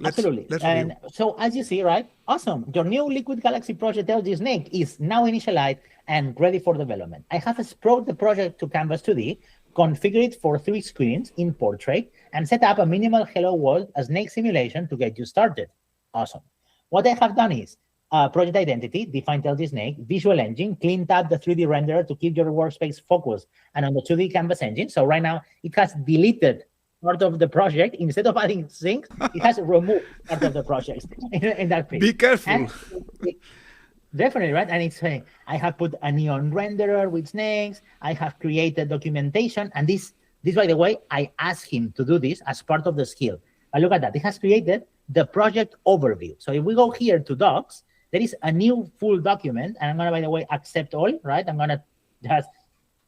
Absolutely. And so as you see, right, awesome. Your new Liquid Galaxy project LG Snake is now initialized and ready for development. I have exported the project to Canvas 2D, configure it for 3 screens in portrait, and set up a minimal Hello World Snake simulation to get you started. Awesome. What I have done is project identity, defined LG Snake, visual engine, cleaned up the 3D renderer to keep your workspace focused and on the 2D Canvas engine. So right now it has deleted part of the project. Instead of adding things, it has removed part of the project in that page. Be careful. And definitely, right? And it's saying, I have put a neon renderer with snakes. I have created documentation. And this, by the way, I asked him to do this as part of the skill. But look at that. It has created the project overview. So if we go here to docs, there is a new full document. And I'm going to, by the way, accept all, right? I'm going to just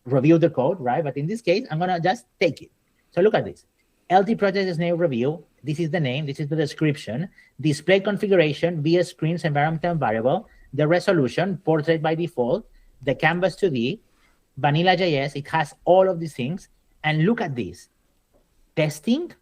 review the code, right? But in this case, I'm going to just take it. So look at this. LT project is name review. This is the name. This is the description. Display configuration, via screens, environmental variable, the resolution, portrait by default, the Canvas 2D, Vanilla JS. It has all of these things. And look at this. Testing,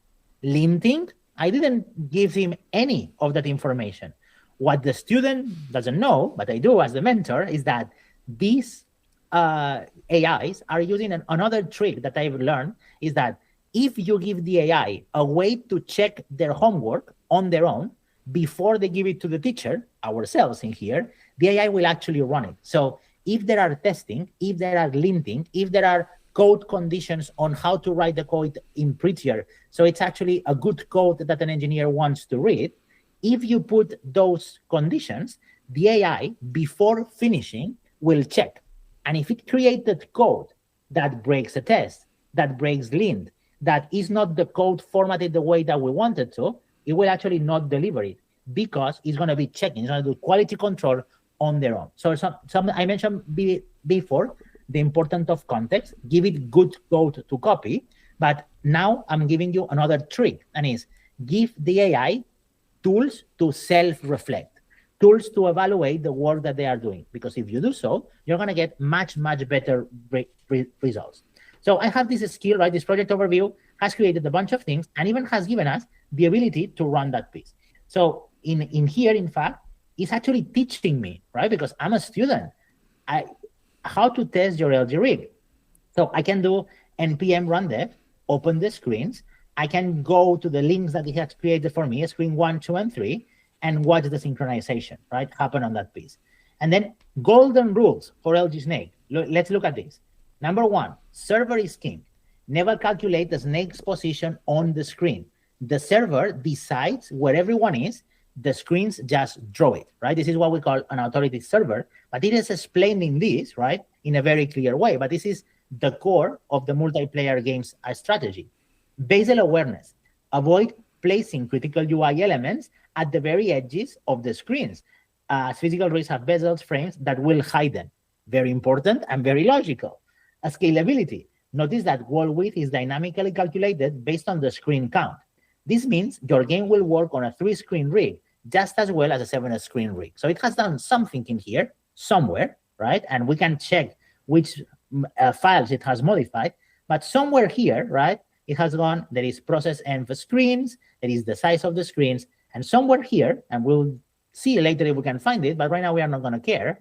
linting. I didn't give him any of that information. What the student doesn't know, but I do as the mentor, is that these AIs are using another trick that I've learned, is that if you give the AI a way to check their homework on their own before they give it to the teacher, ourselves in here, the AI will actually run it. So if there are testing, if there are linting, if there are code conditions on how to write the code in prettier, so it's actually a good code that an engineer wants to read, if you put those conditions, the AI, before finishing, will check. And if it created code that breaks a test, that breaks lint, that is not the code formatted the way that we wanted to, it will actually not deliver it because it's going to be checking. It's going to do quality control on their own. So some I mentioned before, the importance of context, give it good code to copy. But now I'm giving you another trick, and is give the AI tools to self-reflect, tools to evaluate the work that they are doing. Because if you do so, you're going to get much, much better results. So I have this skill, right? This project overview has created a bunch of things and even has given us the ability to run that piece. So in here, in fact, it's actually teaching me, right? Because I'm a student, how to test your LG rig. So I can do npm run dev, open the screens. I can go to the links that it has created for me, screen 1, 2, and 3, and watch the synchronization, right, happen on that piece. And then golden rules for LG Snake. Let's look at this. Number 1, server is king. Never calculate the snake's position on the screen. The server decides where everyone is. The screens just draw it, right? This is what we call an authority server, but it is explaining this, right, in a very clear way. But this is the core of the multiplayer games strategy. Bezel awareness. Avoid placing critical UI elements at the very edges of the screens. Physical rigs have bezels, frames that will hide them. Very important and very logical. Scalability. Notice that wall width is dynamically calculated based on the screen count. This means your game will work on a 3-screen rig just as well as a 7-screen rig. So it has done something in here somewhere, right? And we can check which files it has modified. But somewhere here, right, it has gone, there is process env screens, there is the size of the screens, and somewhere here, and we'll see later if we can find it, but right now we are not going to care,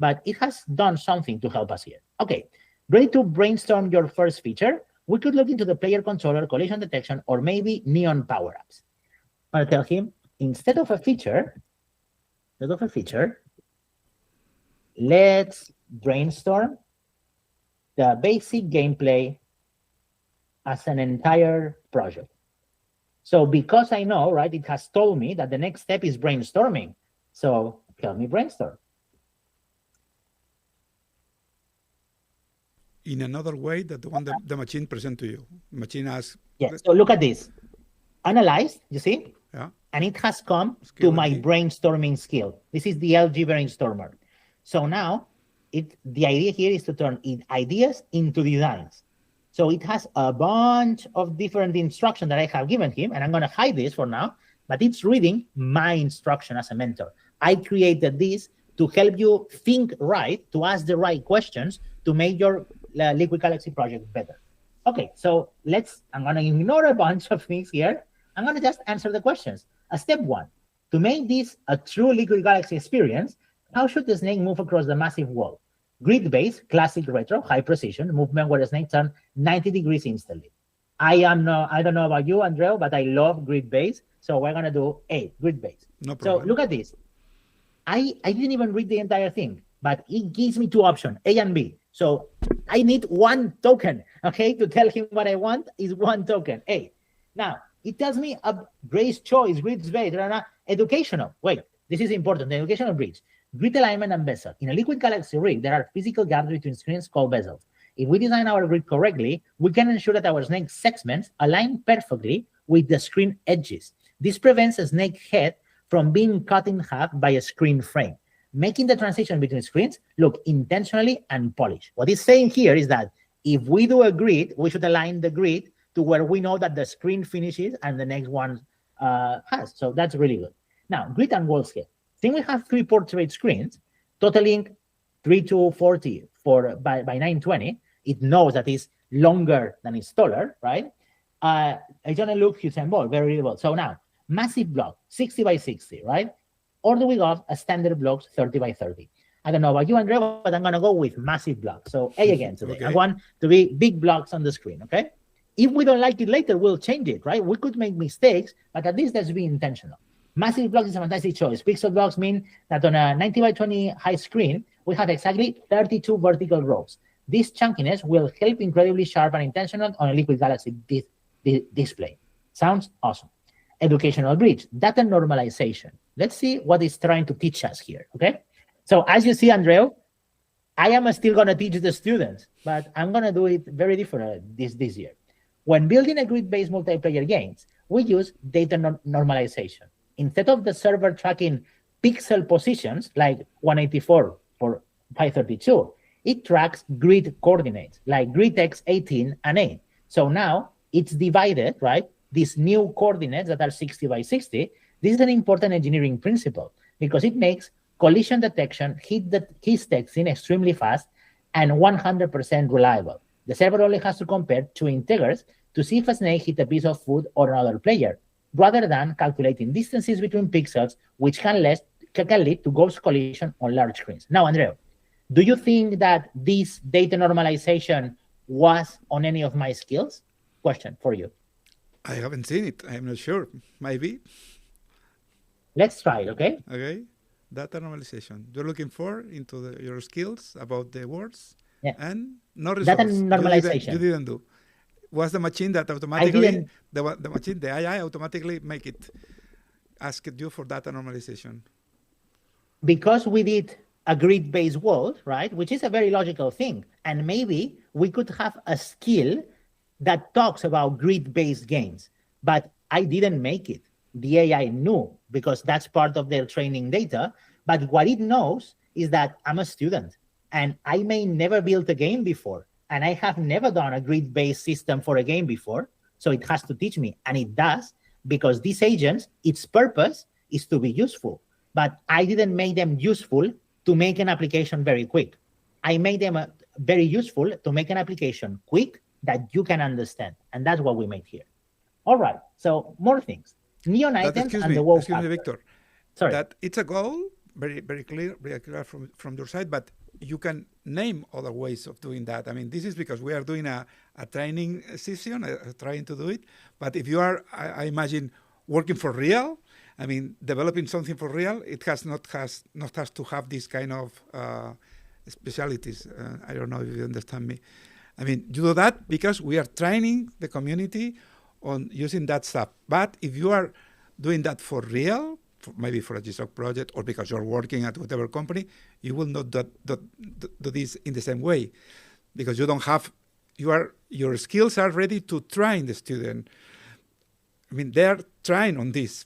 but it has done something to help us here. Okay, ready to brainstorm your first feature? We could look into the player controller, collision detection, or maybe neon power-ups. I'm going to tell him, instead of a feature, let's brainstorm the basic gameplay as an entire project. So because I know, right, it has told me that the next step is brainstorming. So help me brainstorm. In another way that the one that the machine present to you. Machine asks. Yes, so look at this. Analyzed, you see? Yeah. And it has come Skill to my LG. brainstorming skill. This is the LG brainstormer. So now the idea here is to turn ideas into designs. So it has a bunch of different instructions that I have given him, and I'm going to hide this for now, but it's reading my instruction as a mentor. I created this to help you think right, to ask the right questions, to make your Liquid Galaxy project better. Okay, so I'm going to ignore a bunch of things here. I'm going to just answer the questions. Step 1, to make this a true Liquid Galaxy experience, how should the snake move across the massive wall? Grid-based, classic retro, high precision movement where the snake turns 90 degrees instantly. I don't know about you, Andreu, but I love grid-based. So we're going to do A, grid-based. No problem. So look at this. I didn't even read the entire thing, but it gives me 2 options, A and B. So I need 1 token, okay? To tell him what I want is 1 token, A. Now, it tells me a Gray's choice, grid-based, educational. Wait, this is important, the educational bridge. Grid alignment and bezel. In a Liquid Galaxy rig, there are physical gaps between screens called bezels. If we design our grid correctly, we can ensure that our snake segments align perfectly with the screen edges. This prevents a snake head from being cut in half by a screen frame, making the transition between screens look intentionally and polished. What it's saying here is that if we do a grid, we should align the grid to where we know that the screen finishes and the next one has. So that's really good. Now, grid and wall scale. Since we have 3 portrait screens, totaling 3240 by 920, it knows that it's longer than it's taller, right? It's gonna look huge and bold, very readable. So now, massive block, 60 by 60, right? Or do we go a standard blocks, 30 by 30? I don't know about you, Andrea, but I'm gonna go with massive blocks. So A again today. Okay. I want to be big blocks on the screen, okay? If we don't like it later, we'll change it, right? We could make mistakes, but at least let's be intentional. Massive blocks is a fantastic choice. Pixel blocks mean that on a 90 by 20 high screen, we have exactly 32 vertical rows. This chunkiness will help incredibly sharp and intentional on a Liquid Galaxy display. Sounds awesome. Educational bridge, data normalization. Let's see what it's trying to teach us here, okay? So as you see, Andreu, I am still gonna teach the students, but I'm gonna do it very different this year. When building a grid-based multiplayer games, we use data normalization. Instead of the server tracking pixel positions like 184 for 532, it tracks grid coordinates like grid x18 and 8. So now it's divided, right? These new coordinates that are 60 by 60, this is an important engineering principle because it makes collision detection, hit texting extremely fast and 100% reliable. The server only has to compare 2 integers to see if a snake hit a piece of food or another player, rather than calculating distances between pixels, which can lead to ghost collision on large screens. Now, Andreu, do you think that this data normalization was on any of my skills? Question for you. I haven't seen it. I'm not sure. Maybe. Let's try it, okay? Okay. Data normalization. You're looking for into your skills about the words and no results. Data normalization. You didn't do. Was the machine that automatically, the machine, the AI automatically make it, ask you for data normalization? Because we did a grid-based world, right, which is a very logical thing. And maybe we could have a skill that talks about grid-based games, but I didn't make it. The AI knew because that's part of their training data. But what it knows is that I'm a student and I may never build a game before. And I have never done a grid-based system for a game before. So it has to teach me. And it does because these agents, its purpose is to be useful. But I didn't make them useful to make an application very quick. I made them very useful to make an application quick that you can understand. And that's what we made here. All right. So more things. Neon items and the wow excuse me, factor. Victor. Sorry. That it's a goal, very clear from your side, but you can name other ways of doing that. I mean, this is because we are doing a training session, trying to do it. But if you are, I imagine, working for real, I mean, developing something for real, it has not to have this kind of specialities. I don't know if you understand me. I mean, you do that because we are training the community on using that stuff. But if you are doing that for real, maybe for a GSOC project or because you're working at whatever company, you will not do this in the same way because you don't have, your skills are ready to train the student. I mean, they're trying on this,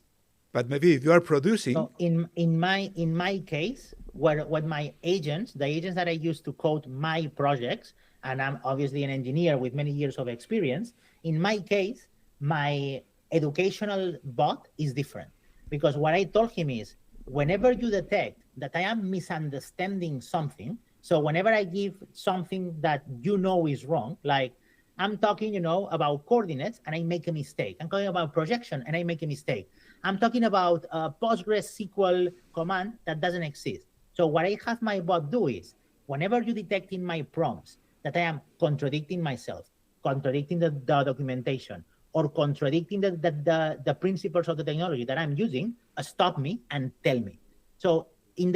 but maybe if you are producing. So in my case, what my agents, the agents that I use to code my projects, and I'm obviously an engineer with many years of experience, in my case, my educational bot is different. Because what I told him is, whenever you detect that I am misunderstanding something, so whenever I give something that you know is wrong, like I'm talking, about coordinates and I make a mistake. I'm talking about projection and I make a mistake. I'm talking about a PostgreSQL command that doesn't exist. So what I have my bot do is, whenever you detect in my prompts that I am contradicting myself, contradicting the documentation, or contradicting the principles of the technology that I'm using, stop me and tell me. So in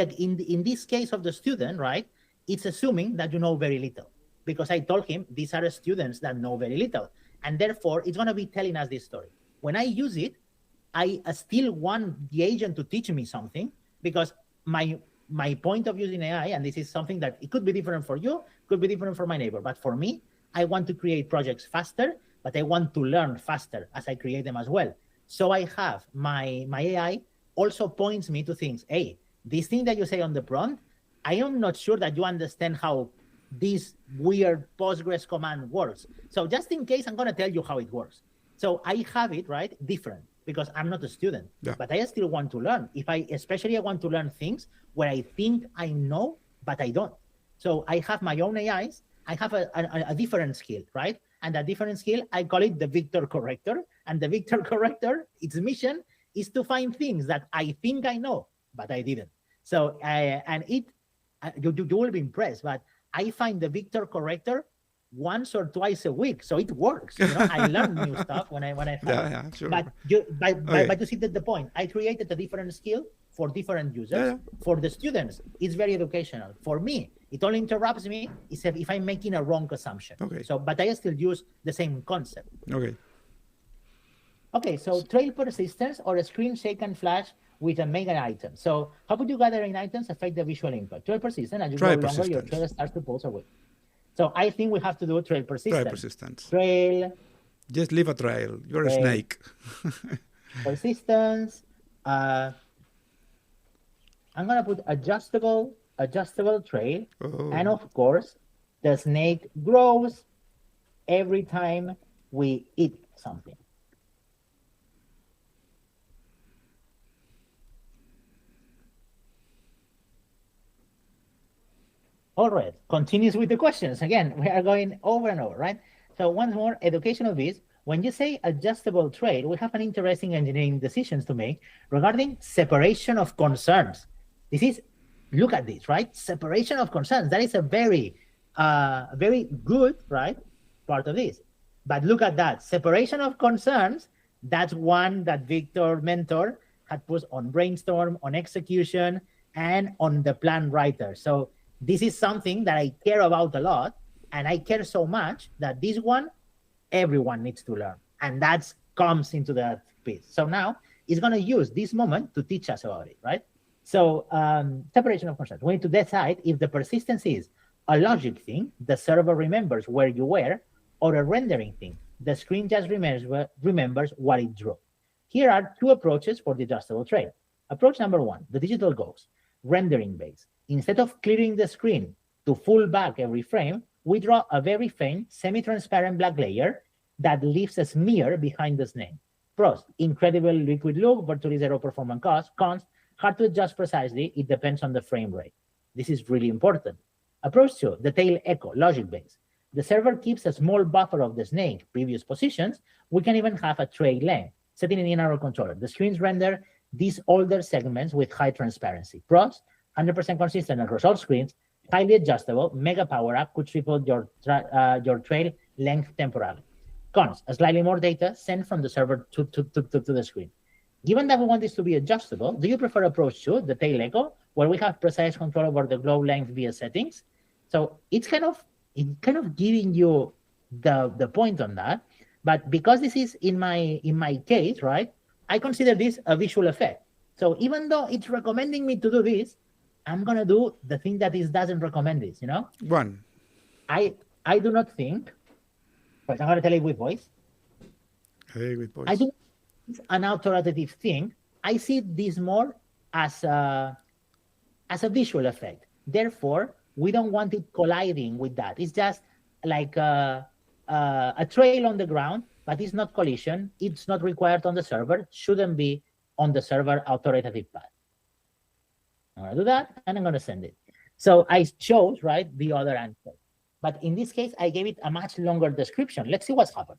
this case of the student, right, it's assuming that you know very little, because I told him these are students that know very little, and therefore it's going to be telling us this story. When I use it, I still want the agent to teach me something, because my point of using AI, and this is something that it could be different for you, could be different for my neighbor, but for me, I want to create projects faster, but I want to learn faster as I create them as well. So I have my AI also points me to things. Hey, this thing that you say on the prompt, I am not sure that you understand how this weird Postgres command works. So just in case, I'm going to tell you how it works. So I have it, right, different, because I'm not a student, but I still want to learn. Especially I want to learn things where I think I know, but I don't. So I have my own AIs. I have a different skill, right? And that different skill, I call it the Victor Corrector. And the Victor Corrector, its mission is to find things that I think I know, but I didn't. So, you will be impressed, but I find the Victor Corrector once or twice a week, so it works. I learn new stuff when I find it. Sure. But you see the point. I created a different skill for different users. For the students, it's very educational. For me, it only interrupts me if I'm making a wrong assumption. So, but I still use the same concept. Okay, so trail persistence or a screen shake and flash with a mega item. So how would you gathering items affect the visual impact? Trail persistence, as you go longer, your trail starts to pulse away. So I think we have to do trail persistence. Trail. Just leave a trail. You're a snake. Persistence. I'm gonna put adjustable trail, and of course, the snake grows every time we eat something. All right, continues with the questions. Again, we are going over and over, right? So once more, education of this. When you say adjustable trail, we have an interesting engineering decisions to make regarding separation of concerns. Look at this, right? Separation of concerns. That is a very good, right, part of this. But look at that. Separation of concerns, that's one that Victor Mentor had put on brainstorm, on execution, and on the plan writer. So this is something that I care about a lot, and I care so much that this one, everyone needs to learn. And that comes into that piece. So now it's going to use this moment to teach us about it, right? So separation of concerns. We need to decide if the persistence is a logic thing, the server remembers where you were, or a rendering thing. The screen just remembers what it drew. Here are two approaches for the adjustable trail. Approach number one, the digital ghost, rendering base. Instead of clearing the screen to full back every frame, we draw a very faint, semi-transparent black layer that leaves a smear behind the snake. Pros, incredible liquid look, virtually zero performance cost. Cons, hard to adjust precisely, it depends on the frame rate. This is really important. Approach two, the tail echo, logic base. The server keeps a small buffer of the snake previous positions. We can even have a trail length, setting it in our controller. The screens render these older segments with high transparency. Pros, 100% consistent across all screens, highly adjustable, mega power up, could triple your trail length temporarily. Cons, slightly more data sent from the server to the screen. Given that we want this to be adjustable, do you prefer approach 2, the tail echo, where we have precise control over the glow length via settings? So it's kind of giving you the point on that. But because this is in my case, right, I consider this a visual effect. So even though it's recommending me to do this, I'm gonna do the thing that it doesn't recommend this, you know? One. I do not think, but I'm gonna tell it with voice. Hey, with voice. I do it's an authoritative thing. I see this more as a visual effect. Therefore, we don't want it colliding with that. It's just like a trail on the ground, but it's not collision. It's not required on the server. Shouldn't be on the server authoritative path. I'm gonna do that, and I'm gonna send it. So I chose, right, the other answer. But in this case, I gave it a much longer description. Let's see what's happened.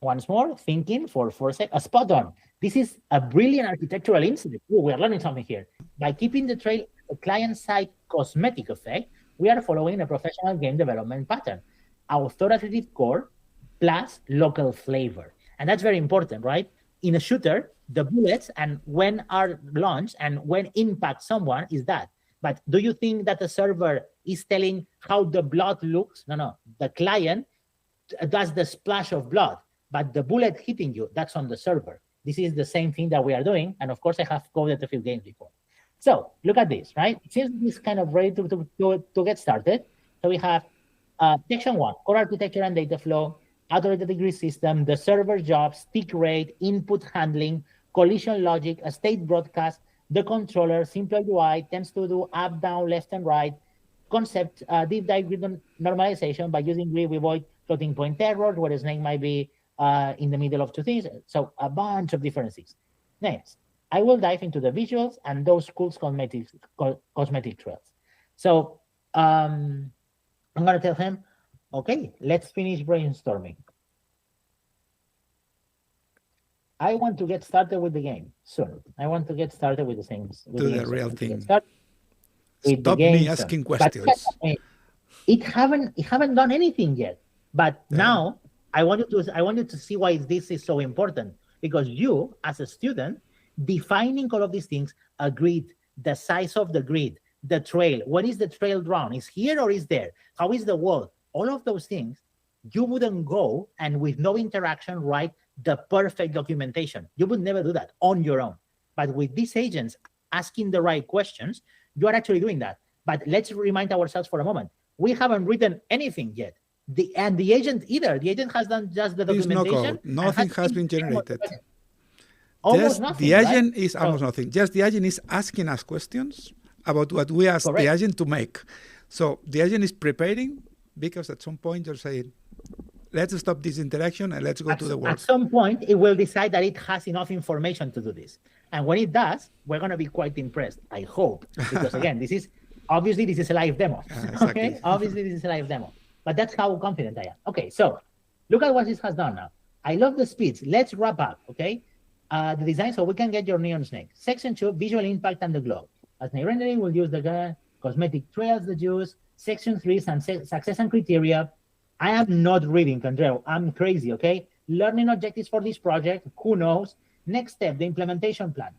Once more, thinking for 4 seconds. Spot on. This is a brilliant architectural insight. Ooh, we are learning something here. By keeping the trail a client-side cosmetic effect, we are following a professional game development pattern. Authoritative core plus local flavor. And that's very important, right? In a shooter, the bullets and when are launched and when impact someone is that. But do you think that the server is telling how the blood looks? No. The client does the splash of blood, but the bullet hitting you, that's on the server. This is the same thing that we are doing. And of course, I have coded a few games before. So look at this, right? It seems this kind of ready to get started. So we have section 1, core architecture and data flow, authoritative grid system, the server jobs, tick rate, input handling, collision logic, a state broadcast, the controller, simple UI, tends to do up, down, left, and right, concept, deep dive grid normalization. By using grid, we avoid floating point errors, where a snake might be in the middle of two things. So a bunch of different things. Next, I will dive into the visuals and those cool cosmetic trails. So I'm going to tell him, okay, let's finish brainstorming. I want to get started with the game soon. I want to get started with the things. Do the real thing. Stop me asking questions. It haven't done anything yet. But now I wanted to see why this is so important. Because you, as a student, defining all of these things, a grid, the size of the grid, the trail, what is the trail drawn? Is here or is there? How is the wall? All of those things, you wouldn't go and with no interaction write the perfect documentation. You would never do that on your own. But with these agents asking the right questions, you are actually doing that. But let's remind ourselves for a moment. We haven't written anything yet. The agent either. The agent has done just the documentation. No code. Nothing has been generated. Almost nothing, the agent right? is almost nothing. Just the agent is asking us questions about what we ask the agent to make. So the agent is preparing because at some point you're saying, let's stop this interaction and let's go to the work. At some point, it will decide that it has enough information to do this. And when it does, we're going to be quite impressed, I hope. Because again, this is a live demo. Exactly. Okay? Obviously, this is a live demo. But that's how confident I am. Okay, so look at what this has done now. I love the speeds. Let's wrap up, okay? The design, so we can get your neon snake. Section 2, visual impact and the glow. As snake rendering, we'll use the cosmetic trails, the juice. Section 3, success and criteria. I am not reading, Andreu. I'm crazy, okay? Learning objectives for this project, who knows? Next step, the implementation plan.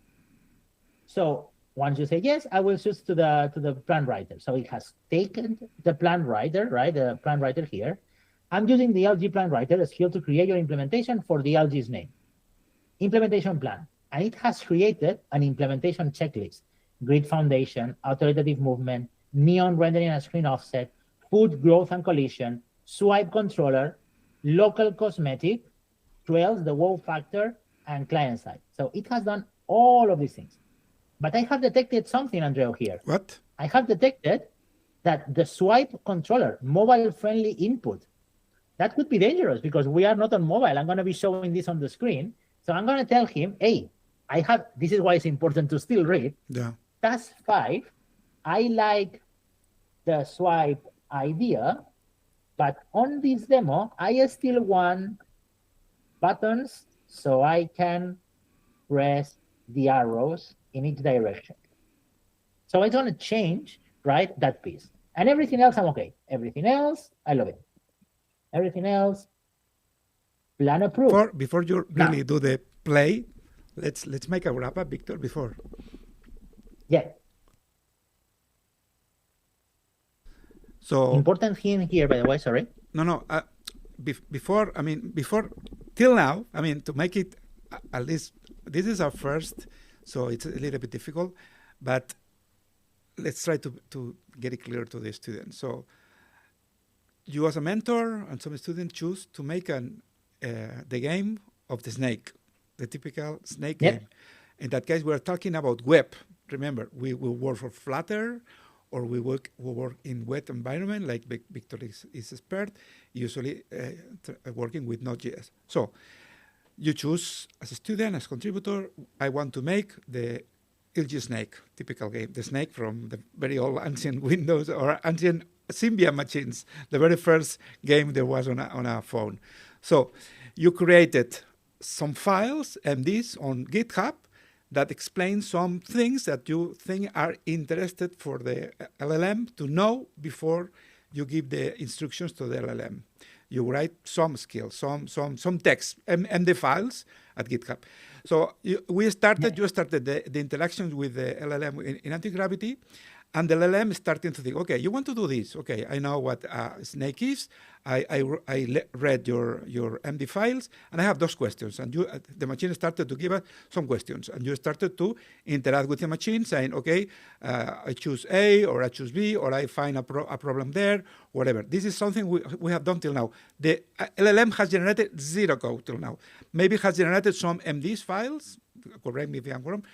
So once you say yes, I will switch to the plan writer. So it has taken the plan writer, right? The plan writer here. I'm using the LG plan writer as skill to create your implementation for the LG's name. Implementation plan. And it has created an implementation checklist. Grid foundation, authoritative movement, neon rendering and screen offset, food growth and collision, swipe controller, local cosmetic, trails, the wow factor, and client side. So it has done all of these things. But I have detected something, Andreu, here. What? I have detected that the swipe controller, mobile-friendly input, that could be dangerous because we are not on mobile. I'm going to be showing this on the screen. So I'm going to tell him, hey, this is why it's important to still read. Yeah. Task 5, I like the swipe idea, but on this demo, I still want buttons so I can press the arrows in each direction. So I want to change, right, that piece. And everything else, I'm okay. Everything else, I love it. Everything else, plan approved. Before you really do the play, let's make a wrap up, Victor, before. Yeah. So important thing here, by the way, sorry. No. Before till now, to make it at least, this is our first, so it's a little bit difficult, but let's try to get it clear to the students. So you as a mentor and some students choose to make the game of the snake, the typical snake game. In that case, we're talking about web. Remember, we will work for Flutter, or we work in web environment, like Victor is expert, usually working with Node.js. So you choose as a student, as contributor, I want to make the LG Snake, typical game, the snake from the very old ancient Windows or ancient Symbian machines, the very first game there was on a phone. So you created some files, MDs, on GitHub that explain some things that you think are interested for the LLM to know before you give the instructions to the LLM. You write some skills, some text, MD files at GitHub. So you started the interactions with the LLM in Antigravity, and the LLM is starting to think, okay, you want to do this. Okay, I know what snake is. I read your MD files, and I have those questions. And the machine started to give us some questions, and you started to interact with the machine, saying, okay, I choose A, or I choose B, or I find a problem there, whatever. This is something we have done till now. The LLM has generated zero code till now. Maybe it has generated some MDs files, correct me if I'm wrong,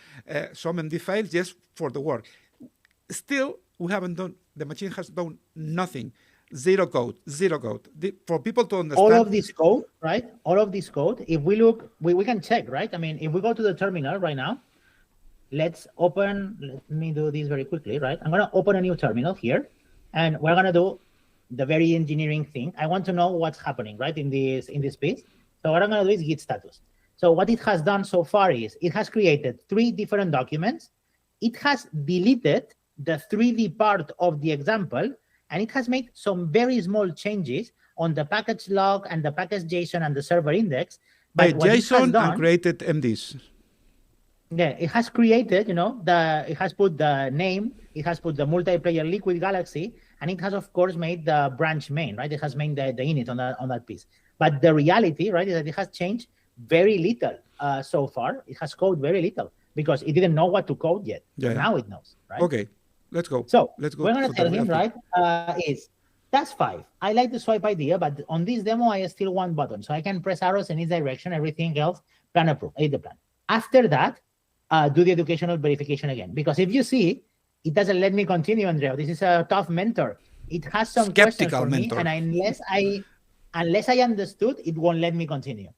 some MD files just for the work. Still, we haven't done, the machine has done nothing. Zero code. For people to understand. All of this code, right? All of this code, if we look, we can check, right? I mean, if we go to the terminal right now, let me do this very quickly, right? I'm going to open a new terminal here, and we're going to do the very engineering thing. I want to know what's happening, right, in this piece. So what I'm going to do is git status. So what it has done so far is it has created 3 different documents. It has deleted the 3D part of the example, and it has made some very small changes on the package log and the package JSON and the server index. But JSON and created MDs. Yeah, it has created, it has put the name, it has put the multiplayer Liquid Galaxy, and it has, of course, made the branch main, right? It has made the init on that piece. But the reality, right, is that it has changed very little so far. It has coded very little because it didn't know what to code yet. Yeah. Now it knows, right? Okay. Let's go. So we're going to tell him, right, is task 5. I like the swipe idea, but on this demo, I still want buttons. So I can press arrows in each direction, everything else, plan approve, edit the plan. After that, do the educational verification again. Because if you see, it doesn't let me continue, Andrea. This is a tough mentor. It has some skeptical questions for mentor. Me, and unless I understood, it won't let me continue.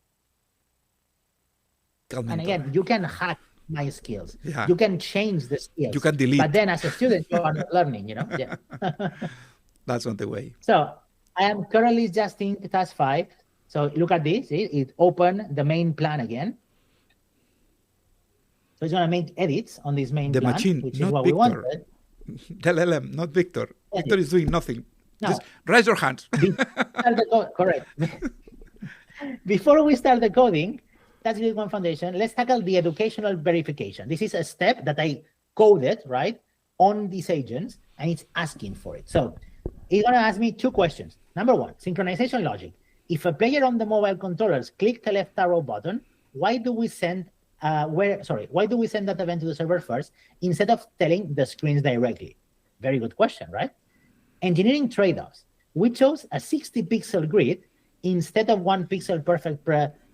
And again, you can hack my skills. Yeah. You can change the skills. You can delete. But then as a student, you are not learning, Yeah. That's not the way. So I am currently just in task 5. So look at this. It opened the main plan again. So it's going to make edits on this main plan, machine, which not is what Victor. we wanted. The LLM, not Victor. Edit. Victor is doing nothing. No. Just raise your hands. Correct. Before we start the coding, that's Grid 1 Foundation. Let's tackle the educational verification. This is a step that I coded, right, on these agents, and it's asking for it. So it's going to ask me 2 questions. Number 1, synchronization logic. If a player on the mobile controllers click the left arrow button, why do we send that event to the server first instead of telling the screens directly? Very good question, right? Engineering trade-offs. We chose a 60-pixel grid instead of 1 pixel perfect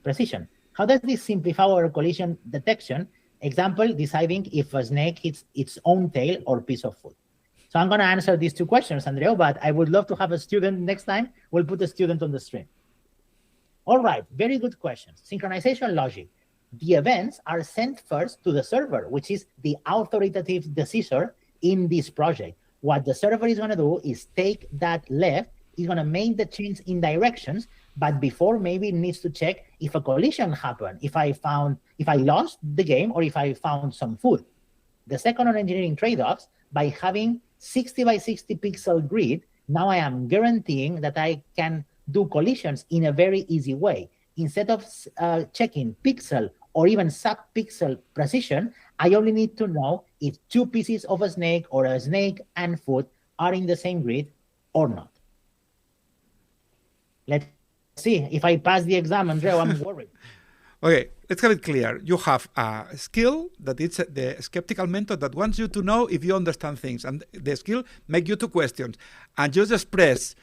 precision. How does this simplify our collision detection? Example, deciding if a snake hits its own tail or piece of food. So I'm going to answer these 2 questions, Andrea, but I would love to have a student next time. We'll put a student on the stream. All right, very good questions. Synchronization logic. The events are sent first to the server, which is the authoritative decision in this project. What the server is going to do is take that left, it's going to make the change in directions, but before maybe it needs to check if a collision happened, if I lost the game, or if I found some food. The second on engineering trade-offs, by having 60 by 60 pixel grid, now I am guaranteeing that I can do collisions in a very easy way. Instead of checking pixel or even sub-pixel precision, I only need to know if two pieces of a snake or a snake and foot are in the same grid or not. Let's see. If I pass the exam, Andrea, I'm worried. Okay, let's have it clear. You have a skill that it's the skeptical mentor that wants you to know if you understand things, and the skill make you to questions. And you just press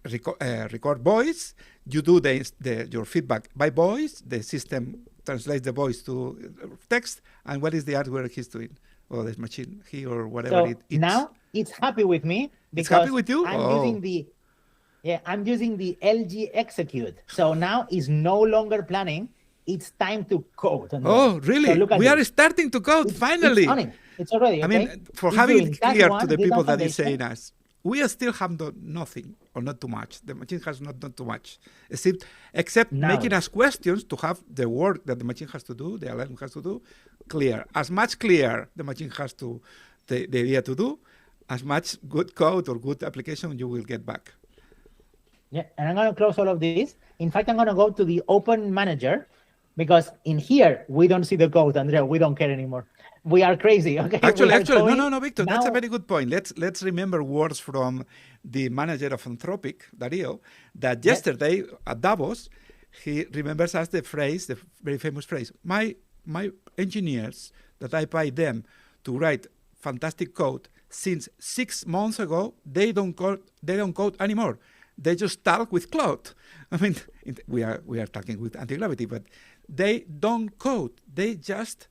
record voice. You do your feedback by voice. The system translates the voice to text. And what is the hardware he's doing? Or the machine, he or whatever So now it's happy with me because it's happy with you? I'm using the LG execute. So now it's no longer planning. It's time to code. Oh, really? So we are starting to code, finally. It's on it. It's already, okay? I mean, for It's having doing it clear task to the one, people data that is saying foundation. us, we still have done nothing or not too much. The machine has not done too much, except No. making us questions to have the work that the machine has to do, the LLM has to do, clear. As much clear the machine has to, the idea to do, as much good code or good application you will get back. Yeah, and I'm going to close all of this. In fact, I'm going to go to the Open Manager because in here, we don't see the code, Andrea. We don't care anymore. We are crazy, okay? Actually, going no, Victor, that's a now- very good point. Let's remember words from the manager of Anthropic, Dario, that yesterday at Davos, he remembers us the phrase, the very famous phrase, my engineers that I pay them to write fantastic code since 6 months ago, they don't code anymore. They just talk with Claude. I mean, we are talking with Antigravity, but they don't code. They just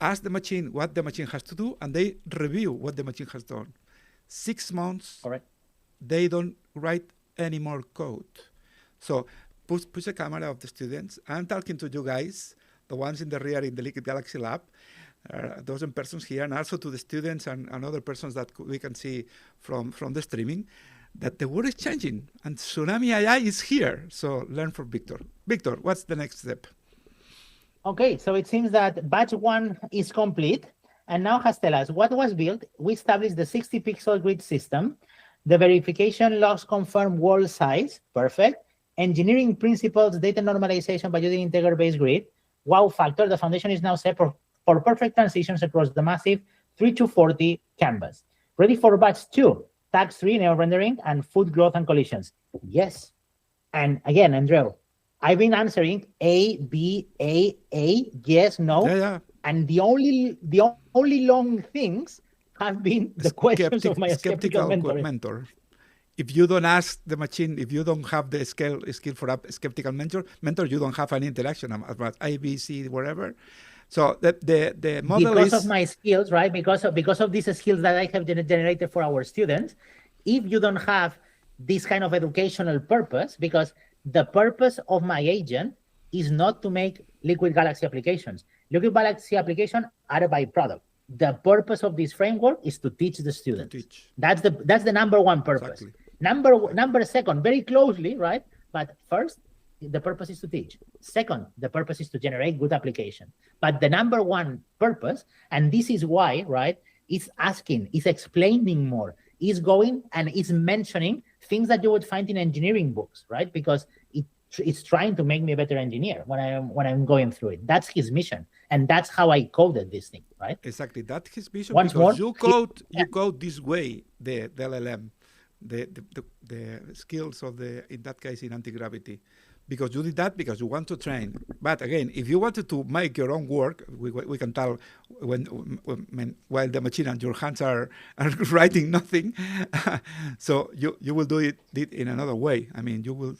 ask the machine what the machine has to do, and they review what the machine has done. 6 months, Correct. they don't write any more code. So push the camera of the students. I'm talking to you guys, the ones in the rear in the Liquid Galaxy Lab, a dozen persons here, and also to the students and other persons that we can see from the streaming, that the world is changing and Tsunami AI is here. So learn from Victor. Victor, what's the next step? Okay, so it seems that batch 1 is complete and now has tell us what was built. We established the 60 pixel grid system. The verification logs confirm wall size, perfect. Engineering principles, data normalization by using integer-based grid. Wow factor, the foundation is now set for perfect transitions across the massive 3 to 40 canvas. Ready for batch 2, tags 3, neo-rendering, and food growth and collisions. Yes. And again, Andrew, I've been answering A, B, A, yes, no. Yeah. And the only long things have been the questions of my skeptical mentor. If you don't ask the machine, if you don't have the skill for a skeptical mentor, you don't have any interaction about A, B, C, whatever. So the model because is of my skills, right? Because of these skills that I have generated for our students. If you don't have this kind of educational purpose, because the purpose of my agent is not to make Liquid Galaxy applications. Liquid Galaxy applications are a byproduct. The purpose of this framework is to teach the students. That's the number one purpose. Exactly. Number second, very closely, right? But first, the purpose is to teach. Second, the purpose is to generate good application. But the number one purpose, and this is why, right, is asking, is explaining more, is going and is mentioning things that you would find in engineering books, right? Because it's trying to make me a better engineer when I'm going through it. That's his mission, and that's how I coded this thing, right? Exactly, that's his mission. Once because more, you code this way, the LLM, the skills of in that case in Antigravity, because you did that because you want to train. But again, if you wanted to make your own work, we can tell while the machine and your hands are writing nothing. So you will do it in another way. I mean, you will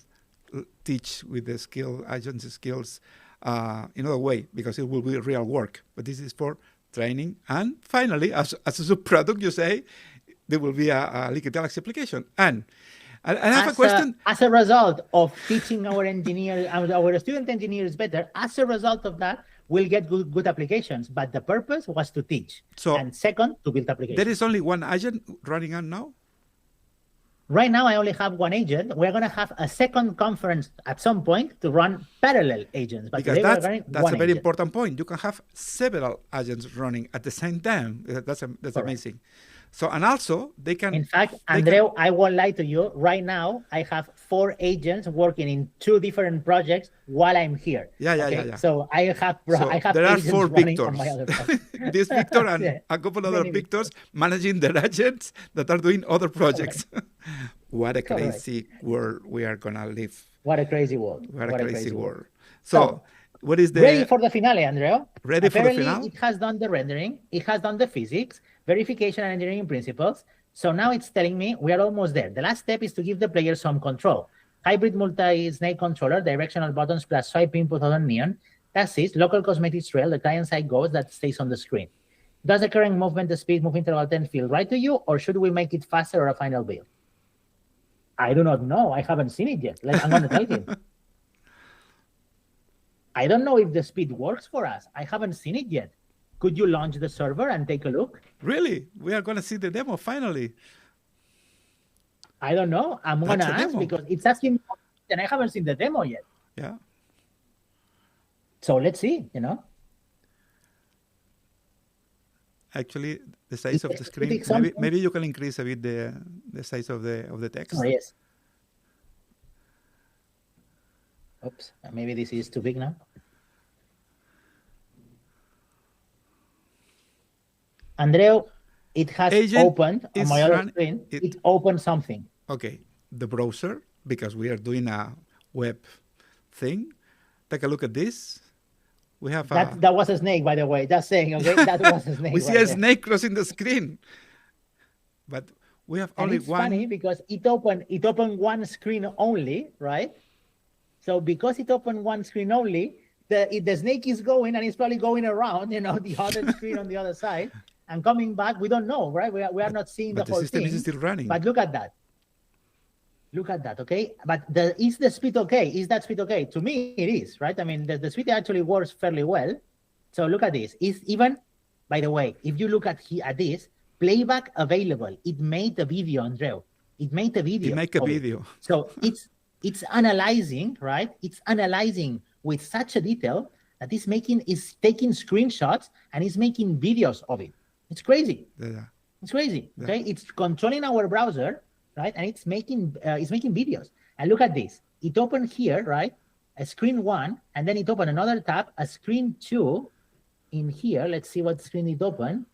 teach with the agency skills in another way, because it will be real work. But this is for training. And finally, as a subproduct, you say, there will be a Liquid Galaxy application. And I have a question. As a result of teaching our engineers, our student engineers better, as a result of that, we'll get good applications. But the purpose was to teach. So and second, to build applications. There is only one agent running on now? Right now, I only have one agent. We're going to have a second conference at some point to run parallel agents. But Because that's a very agent. important point. You can have several agents running at the same time. That's amazing. So, and also they can. In fact, Andreu, I won't lie to you. Right now, I have 4 agents working in 2 different projects while I'm here. Yeah. So I have there are agents 4 running Victors. on my other project. This Victor and a couple other Victors managing their agents that are doing other projects. What a crazy world we are gonna live. What a crazy world. What a crazy world. So, what is the ready for the finale, Andreu? Ready Apparently, for the finale? It has done the rendering. It has done the physics, verification, and engineering principles. So now it's telling me we are almost there. The last step is to give the player some control. Hybrid multi-snake controller, directional buttons plus swipe input on neon. That's it. Local cosmetics trail, the client-side ghost that stays on the screen. Does the current movement, the speed, move interval 10 feel right to you, or should we make it faster or a final build? I do not know. I haven't seen it yet. I'm going to tell him. I don't know if the speed works for us. I haven't seen it yet. Could you launch the server and take a look? Really? We are going to see the demo finally. I don't know. I'm going to ask because it's asking, and I haven't seen the demo yet. Yeah. So let's see, Actually, the size of the screen, maybe you can increase a bit the size of the text. Oh, yes. Oops, maybe this is too big now. Andreu, it has opened on my other screen. It opened something. Okay, the browser, because we are doing a web thing. Take a look at this. We have that was a snake, by the way. Just saying, okay? That was a snake. We see a snake crossing the screen. But we have only it's one. Funny because it opened one screen only, right? So because it opened one screen only, the snake is going and it's probably going around, the other screen on the other side and coming back. We don't know, right? We are not seeing the whole thing. But the system is still running. But look at that. Look at that, okay? But is the speed okay? Is that speed okay? To me, it is, right? I mean, the speed actually works fairly well. So look at this. It's even, by the way, if you look at this, playback available. It made a video, Andreu. It made a video. It made a video. So it's analyzing, right? It's analyzing with such a detail that is taking screenshots and is making videos of it. It's crazy. Yeah. It's crazy. Okay, it's controlling our browser, right? And it's making videos. And look at this. It opened here, right? A screen 1, and then it opened another tab, a screen 2 in here. Let's see what screen it opened.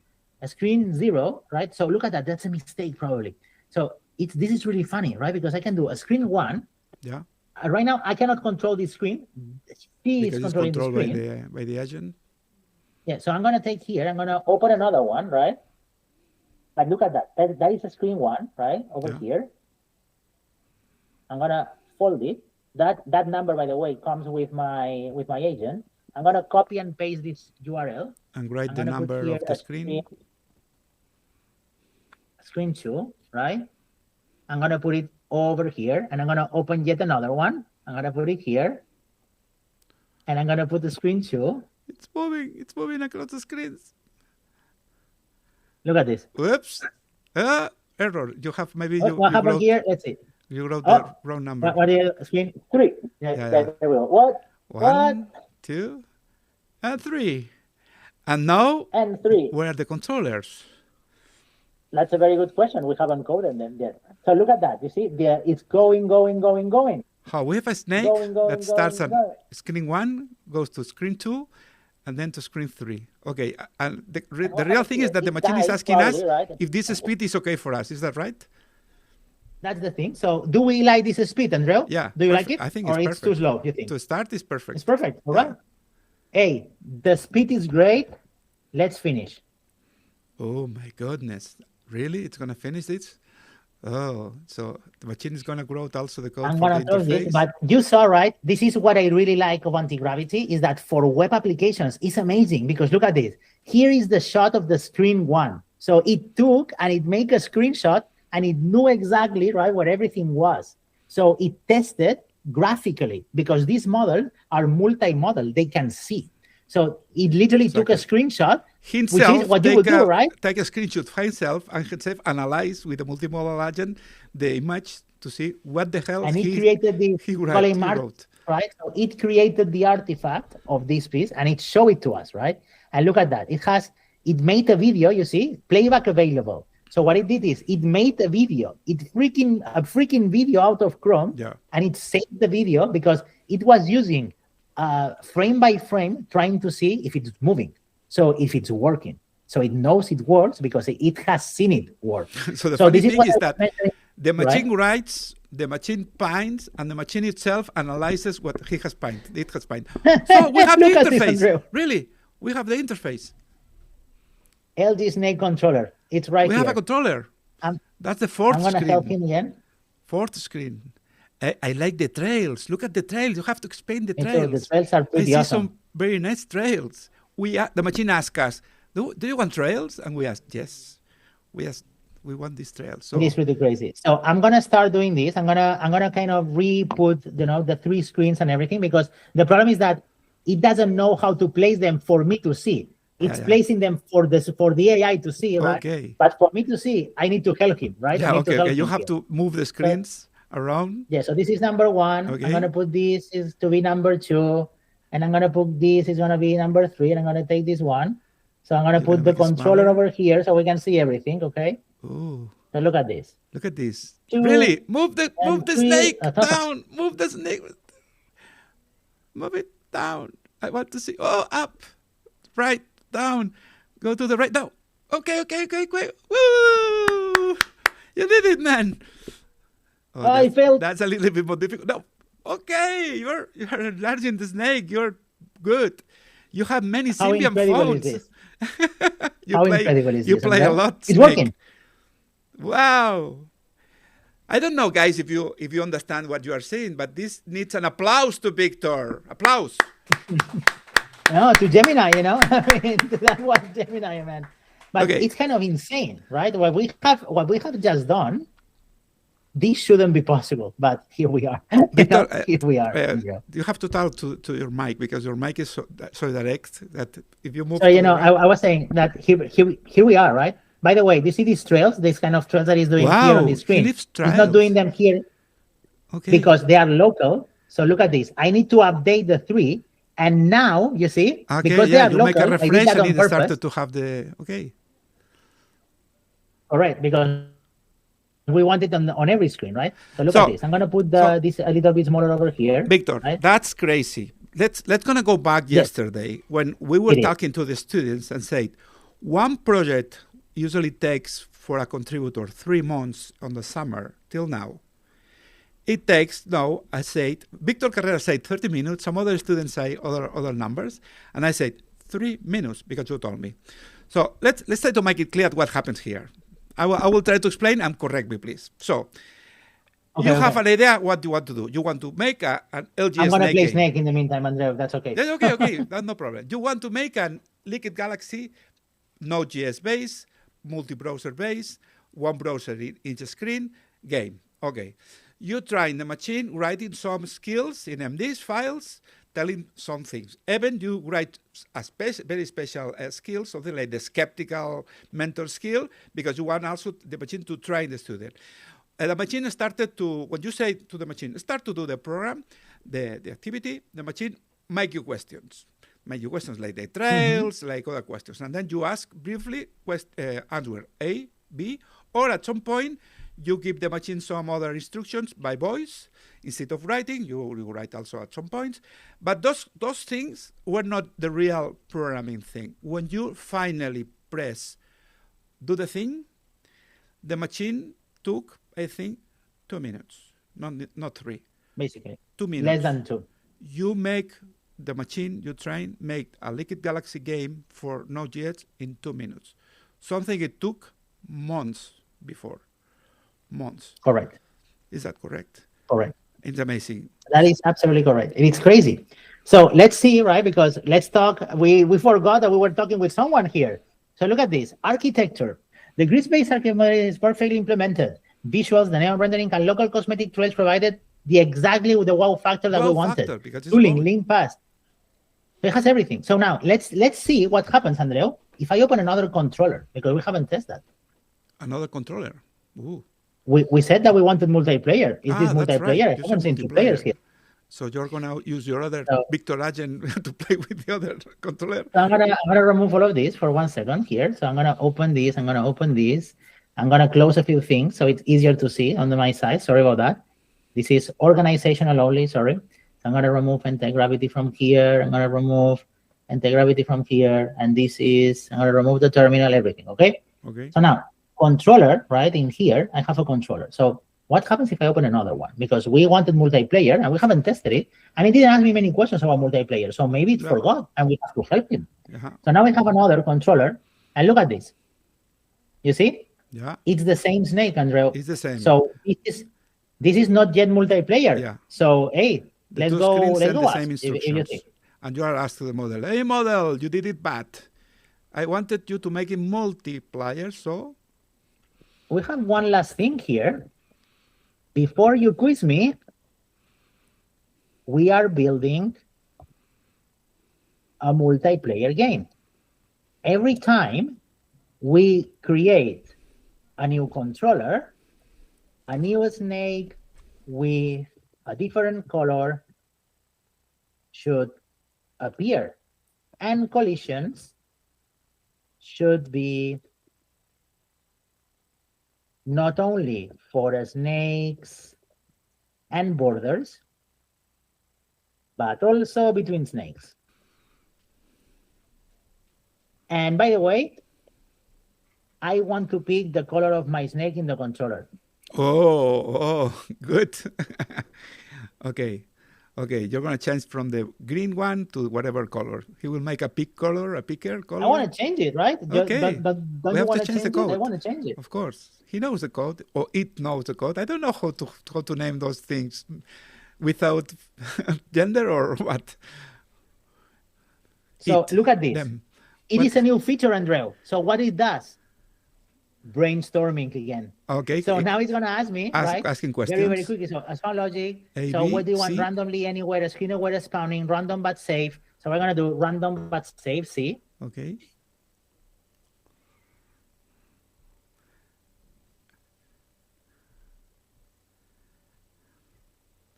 A screen 0, right? So look at that. That's a mistake probably. So this is really funny, right? Because I can do a screen 1. Yeah. Right now I cannot control this screen. She is controlling the screen by the agent. Yeah. So I'm gonna take here. I'm gonna open another one, right? Like look at that. That is a screen 1, right? Over here. I'm gonna fold it. That number, by the way, comes with my agent. I'm gonna copy and paste this URL and write the number of the screen. Screen 2, right? I'm gonna put it over here, and I'm gonna open yet another one. I'm gonna put it here, and I'm gonna put the screen 2. It's moving across the screens. Look at this. Whoops! Error. You have maybe what happened here? Let's see. You wrote the wrong number. What is screen 3? Yeah. There we go. What? 1, 2, and 3. And now, and 3. Where are the controllers? That's a very good question. We haven't coded them yet. So look at that. You see, it's going. How we have a snake that starts at screen 1, goes to screen 2, and then to screen 3. Okay, and the real thing is that the machine is asking us if this speed is okay for us. Is that right? That's the thing. So do we like this speed, Andreu? Yeah. Do you like it? I think or it's too slow, you think? To start, it's perfect. It's perfect, all right? Hey, the speed is great. Let's finish. Oh, my goodness. Really? It's going to finish this? Oh, so the machine is going to grow also the code for the interface. But you saw, right? This is what I really like of Antigravity, is that for web applications, it's amazing because look at this. Here is the shot of the screen 1. So it took and it made a screenshot and it knew exactly, right, where everything was. So it tested graphically, because these models are multi-model, they can see. So it literally took a screenshot, Himself, which is what you would do, right? Take a screenshot for himself, and himself analyze with the multimodal agent the image to see what the hell And it created the he wrote. Right? So it created the artifact of this piece, and it showed it to us, right? And look at that. It made a video, you see, playback available. So what it did is it made a video, a freaking video out of Chrome, and it saved the video because it was using frame by frame, trying to see if it's moving, so if it's working. So it knows it works because it has seen it work. So the funny thing is that the machine right? writes, the machine paints, and the machine itself analyzes what it has painted. So we have the interface. Really, we have the interface. LG Snake controller. It's right here. We have a controller. That's the fourth screen. I'm going to help him again. Fourth screen. I like the trails. Look at the trails. You have to explain the trails. The trails are pretty I see awesome. some very nice trails. The machine asks us, do you want trails? And we ask, yes. We want these trails. So it is pretty crazy. So I'm gonna start doing this. I'm gonna kind of re-put the 3 screens and everything, because the problem is that it doesn't know how to place them for me to see. It's placing them for the AI to see, right? Okay. But for me to see, I need to help him, right? Yeah, okay. You have to move the screens around. Yeah, so this is number 1. Okay. I'm gonna put this is to be number 2, and I'm gonna put this is gonna be number 3, and I'm gonna take this one. So I'm gonna put the controller over here so we can see everything, okay? Ooh. So look at this. Look at this. 2, really? Move the snake no. down. Move the snake. Move it down. I want to see. Oh, up. Right. Down. Go to the right. Down. Okay. Woo! You did it, man. Oh, I failed. That's a little bit more difficult. No. Okay. You're enlarging the snake. You're good. You have many Symbian phones. You play a lot. It's working. Wow. I don't know, guys, if you understand what you are saying, but this needs an applause to Victor. Applause. No, to Gemini, I mean, that was Gemini, man. But it's kind of insane, right? What we have just done, this shouldn't be possible, but here we are. Victor, here we are. You have to talk to your mic, because your mic is so direct that if you move. So I was saying that here we are, right? By the way, do you see these trails? This kind of trails that he's doing here on the screen. He's not doing them here because they are local. So look at this. I need to update the 3, and now you see because they are local. Make a refresh and it started to have the Correct, because we want it on every screen, right? So look at this. I'm gonna put this a little bit smaller over here. Victor, right? That's crazy. Let's gonna go back yesterday when we were talking to the students and said one project usually takes for a contributor 3 months on the summer till now. It takes I said Victor Carrera said 30 minutes. Some other students say other numbers, and I said 3 minutes because you told me. So let's try to make it clear what happens here. I will try to explain, and correct me, please. So you have an idea what you want to do. You want to make an LGS. I'm going to play Snake in the meantime, Andrea, if that's okay. That's okay. That's no problem. You want to make an Liquid Galaxy Node.js base, multi-browser base, one browser in each screen, game. Okay. You train the machine writing some skills in MDs files, telling some things. Even you write a very special skill, something like the skeptical mentor skill, because you want also the machine to train the student. And the machine started to, when you say to the machine, start to do the program, the activity, the machine make you questions. Make you questions like the trails, like other questions. And then you ask briefly, answer A, B, or at some point, you give the machine some other instructions by voice. Instead of writing, you write also at some points. But those things were not the real programming thing. When you finally press do the thing, the machine took, I think, 2 minutes, not 3. Basically. 2 minutes. Less than 2. You make the machine, you train, make a Liquid Galaxy game for Node.js in 2 minutes. Something it took months before. Months. Correct. Is that correct? Correct. It's amazing. That is absolutely correct. And it's crazy. So let's see, right? Because let's talk. We forgot that we were talking with someone here. So look at this. Architecture. The grid-based architecture is perfectly implemented. visuals, the neon rendering, and local cosmetic trails provided exactly the wow factor that we wanted. Factor, because it's Tooling, link pass. It has everything. So now let's see what happens, Andreu, if I open another controller, because we haven't tested that. Another controller. Ooh. We said that we wanted multiplayer. Is this That's multiplayer? right. I haven't seen two players here. So you're gonna use your other Victor agent to play with the other controller. So I'm gonna remove all of this for 1 second here. So I'm gonna open this. I'm gonna open this. I'm gonna close a few things so it's easier to see on my side. Sorry about that. This is organizational only. Sorry. So I'm gonna remove Antigravity from here. I'm gonna remove Antigravity from here, and this is I'm gonna remove the terminal. Everything. Okay. Okay. So now controller, right in here, I have a controller. So what happens if I open another one? Because we wanted multiplayer and we haven't tested it, and it didn't ask me many questions about multiplayer. So maybe it forgot, and we have to help him. So now we have another controller, and look at this. You see? Yeah. It's the same snake, Andreu. It's the same. So this is not yet multiplayer. Yeah. So hey, let's go. Let's go. The same instructions. And you are asked to the model, hey model, you did it bad. I wanted you to make it multiplayer, so we have one last thing here. Before you quiz me, we are building a multiplayer game. Every time we create a new controller, a new snake with a different color should appear, and collisions should be not only for snakes and borders, but also between snakes. And by the way, I want to pick the color of my snake in the controller. Oh, good. Okay, you're going to change from the green one to whatever color. He will make a picker color. I want to change it, right? Okay. But we have to change the code. I want to change it. Of course. He knows the code, or it knows the code. I don't know how to name those things without gender or what. So look at this. Them. It is a new feature, Andreu. So what it does? Brainstorming again. Okay. So now it's going to ask me, right? Asking questions. Very, very quickly. So assign logic. A, so B, what do you want? C? Randomly, anywhere, screen aware spawning, random but safe. So we're going to do random but safe, C. Okay.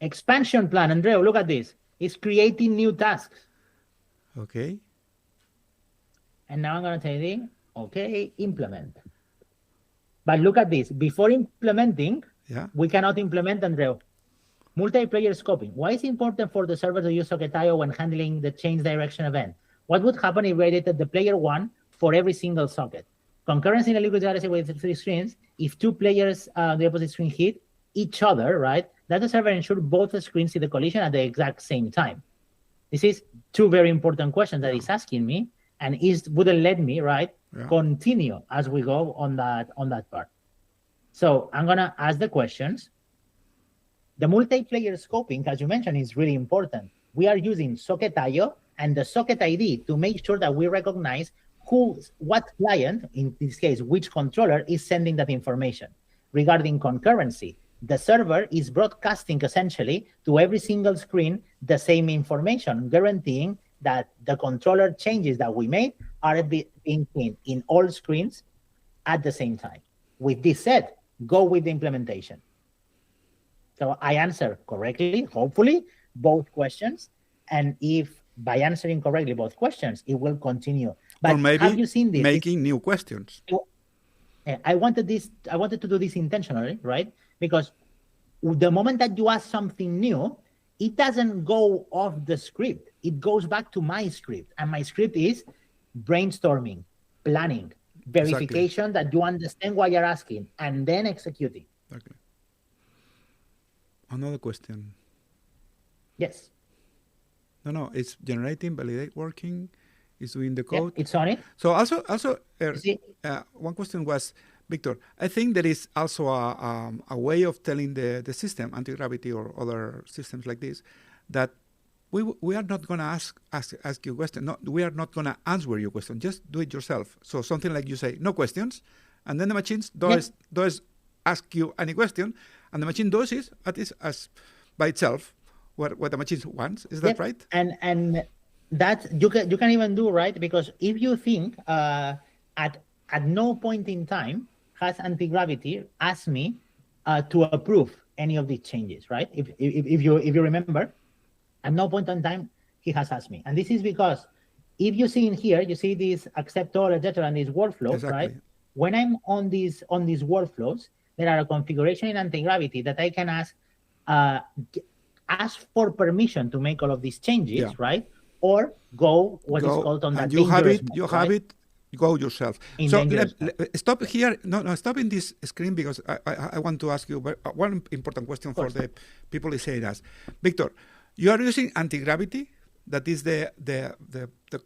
Expansion plan, Andreu, look at this. It's creating new tasks. Okay. And now I'm going to tell you, okay, implement. But look at this. Before implementing, we cannot implement, Andreu. Multiplayer scoping. Why is it important for the server to use Socket.io when handling the change direction event? What would happen if we edited the player one for every single socket? Concurrency in a liquid data set with 3 screens. If 2 players on the opposite screen hit each other, right, that the server ensure both screens see the collision at the exact same time. This is 2 very important questions that he's asking me, and it wouldn't let me, right, continue as we go on that part. So I'm gonna ask the questions. The multiplayer scoping, as you mentioned, is really important. We are using Socket.io and the Socket ID to make sure that we recognize what client, in this case, which controller is sending that information. Regarding concurrency, the server is broadcasting essentially to every single screen the same information, guaranteeing that the controller changes that we made are being seen in all screens at the same time. With this said, go with the implementation. So I answer correctly, hopefully, both questions. And if by answering correctly both questions, it will continue. But or maybe have you seen this? Making new questions. I wanted to do this intentionally, right? Because the moment that you ask something new, it doesn't go off the script. It goes back to my script. And my script is brainstorming, planning, verification that you understand what you're asking, and then executing. Okay. Another question. Yes. No, it's generating, validate, working, it's doing the code. Yeah, it's on it. So also one question was, Victor, I think there is also a way of telling the system, Antigravity or other systems like this, that we are not going to ask you a question. No, we are not going to answer your question. Just do it yourself. So something like you say, no questions, and then the machines does ask you any question, and the machine does it as by itself what the machine wants. Is that right? And that you can even do, right? Because if you think at no point in time has Antigravity asked me to approve any of these changes, right? If you remember, at no point in time he has asked me, and this is because if you see in here, you see this accept all, etc., and these workflows, Exactly. right? When I'm on these workflows, there are a configuration in Antigravity that I can ask for permission to make all of these changes, right? Or go what is called on that dangerous mode, you have it. Go yourself. In So stop here. No, stop in this screen because I want to ask you one important question for the people listening us. Victor, you are using Antigravity. That is the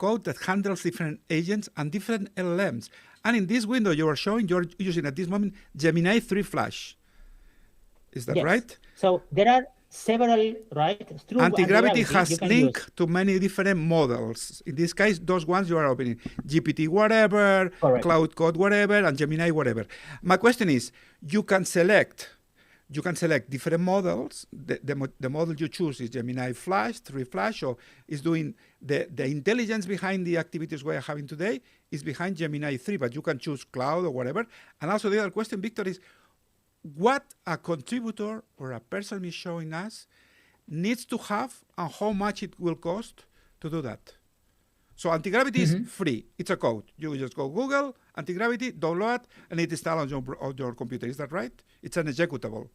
code that handles different agents and different LLMs. And in this window you are showing, you're using at this moment Gemini 3 Flash. Is that right? So there are several, right? Through Antigravity has linked to many different models. In this case, those ones you are opening. GPT whatever, Claude Code whatever, and Gemini whatever. My question is, you can select different models. The model you choose is Gemini Flash, 3 Flash, or is doing the intelligence behind the activities we are having today is behind Gemini 3, but you can choose Claude or whatever. And also the other question, Victor, is what a contributor or a person is showing us needs to have and how much it will cost to do that. So Antigravity is free. It's a code. You just go Google, Antigravity, download, and it installs on your computer. Is that right? It's an executable.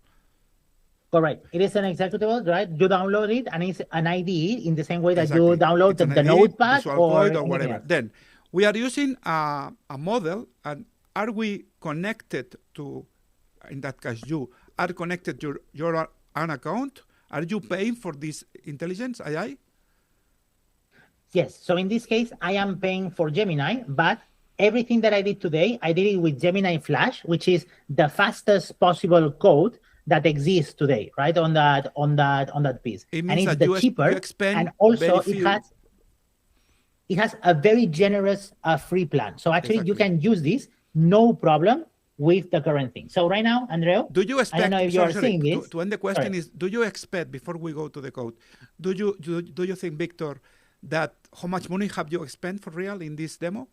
Correct. It is an executable, right? You download it, and it's an IDE in the same way that you download the Notepad or whatever. Then we are using a model, and are we connected to? In that case, you are connected to your own account. Are you paying for this intelligence AI? Yes. So in this case, I am paying for Gemini, but everything that I did today, I did it with Gemini Flash, which is the fastest possible code that exists today, right? On that piece. It means and that it's the cheaper, and also it has a very generous free plan. So actually, you can use this no problem with the current thing. So right now, Andreu, do you expect? I don't know if you are seeing this. To end the question is, do you expect, before we go to the code, do you think, Victor, that how much money have you spent for real in this demo?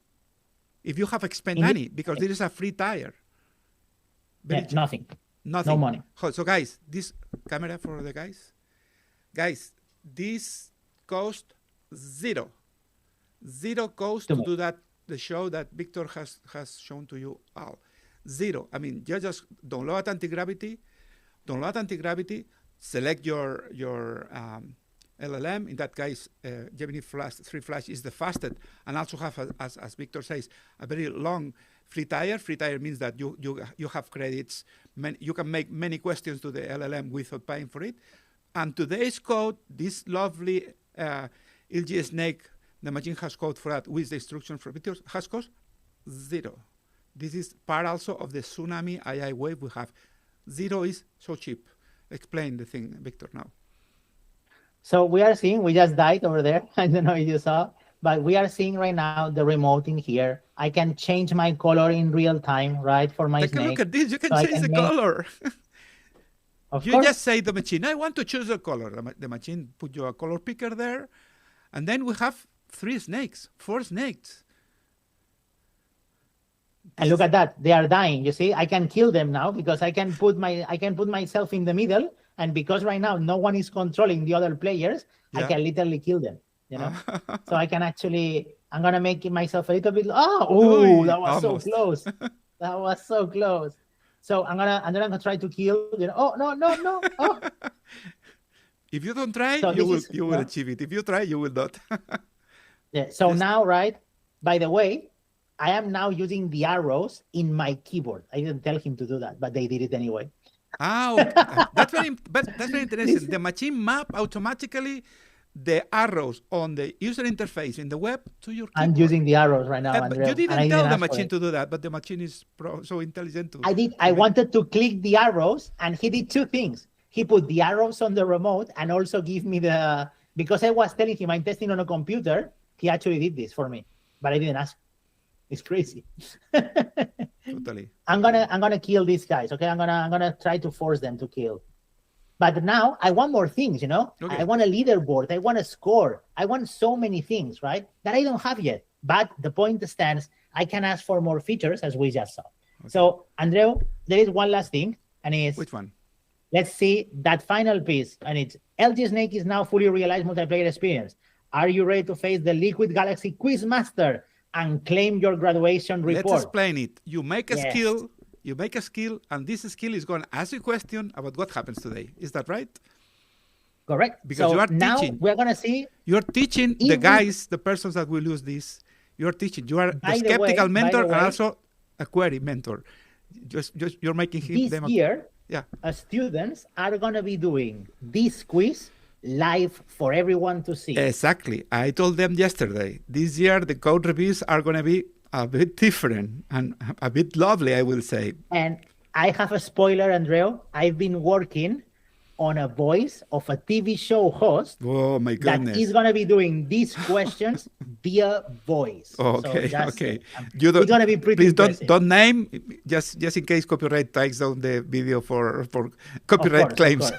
If you have spent any, because there is a free tier. Nothing. Nothing. No money. So guys, this camera for the guys. Guys, this cost zero. Zero cost to do that. The show that Victor has shown to you all. Zero. I mean, you just download Antigravity, select your LLM. In that case, Gemini Flash 3 Flash is the fastest, and also have, as Victor says, a very long free tier. Free tier means that you have credits. You can make many questions to the LLM without paying for it. And today's code, this lovely LG Snake, the machine has code for that with the instructions for Victor, has cost zero. This is part also of the tsunami AI wave we have. Zero is so cheap. Explain the thing, Victor, now. So we are seeing, we just died over there. I don't know if you saw, but we are seeing right now the remote in here. I can change my color in real time, right, for my snake. Take a look at this. You can change the color. You just say the machine, I want to choose a color. The machine put you a color picker there. And then we have 4 snakes. And look at that, they are dying. You see, I can kill them now because I can put myself in the middle, and because right now no one is controlling the other players, I can literally kill them. You know, so I can actually. I'm gonna make myself a little bit. Oh, that was almost so close. That was so close. So I'm gonna try to kill. You know, oh no. Oh. If you don't try, so you will achieve it. If you try, you will not. Yeah. So now, right? By the way, I am now using the arrows in my keyboard. I didn't tell him to do that, but they did it anyway. That's very interesting. The machine map automatically the arrows on the user interface in the web to your keyboard. I'm using the arrows right now, Andrea. You didn't tell the machine to do that, but the machine is so intelligent. I wanted to click the arrows, and he did 2 things. He put the arrows on the remote and also give me because I was telling him I'm testing on a computer, he actually did this for me, but I didn't ask. It's crazy. Totally. I'm gonna kill these guys. Okay, I'm gonna try to force them to kill. But now I want more things, you know. Okay. I want a leaderboard. I want a score. I want so many things, right? That I don't have yet. But the point stands. I can ask for more features, as we just saw. Okay. So, Andreu, there is one last thing, and it's which one? Let's see that final piece, and it's LG Snake is now fully realized multiplayer experience. Are you ready to face the Liquid Galaxy Quiz Master and claim your graduation report? Let's explain it. You make a skill. You make a skill, and this skill is going to ask you a question about what happens today. Is that right? Correct. Because you are now teaching. We're going to see. You're teaching the guys, the persons that will use this. You're teaching. You are the skeptical mentor and also a query mentor. Just you're making him. This year, students are going to be doing this quiz live for everyone to see. Exactly. I told them yesterday. This year, the code reviews are going to be a bit different and a bit lovely, I will say. And I have a spoiler, Andreu. I've been working on a voice of a TV show host. Oh my goodness! That is going to be doing these questions via voice. Okay, so okay. It's going to be pretty. Please don't name just in case copyright takes down the video for copyright claims.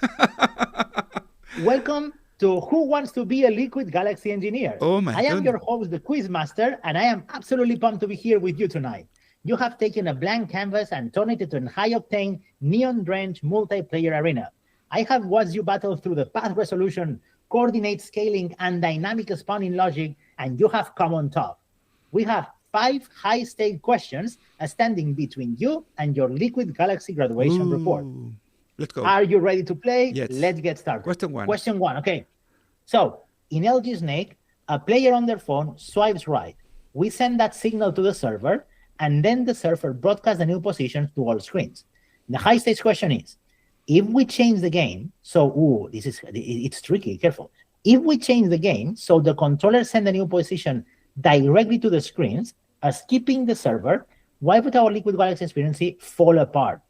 Welcome to Who Wants to Be a Liquid Galaxy Engineer? Oh my I am your host, the Quiz Master, and I am absolutely pumped to be here with you tonight. You have taken a blank canvas and turned it into a high-octane, neon-drenched multiplayer arena. I have watched you battle through the path resolution, coordinate scaling, and dynamic spawning logic, and you have come on top. We have 5 high-stake questions standing between you and your Liquid Galaxy graduation report. Let's go. Are you ready to play? Yes. Let's get started. Question one. Okay. So in LG Snake, a player on their phone swipes right. We send that signal to the server, and then the server broadcasts the new positions to all screens. The high stakes question is, if we change the game, it's tricky, careful. If we change the game, so the controller send the new position directly to the screens, skipping the server, why would our Liquid Galaxy experience fall apart?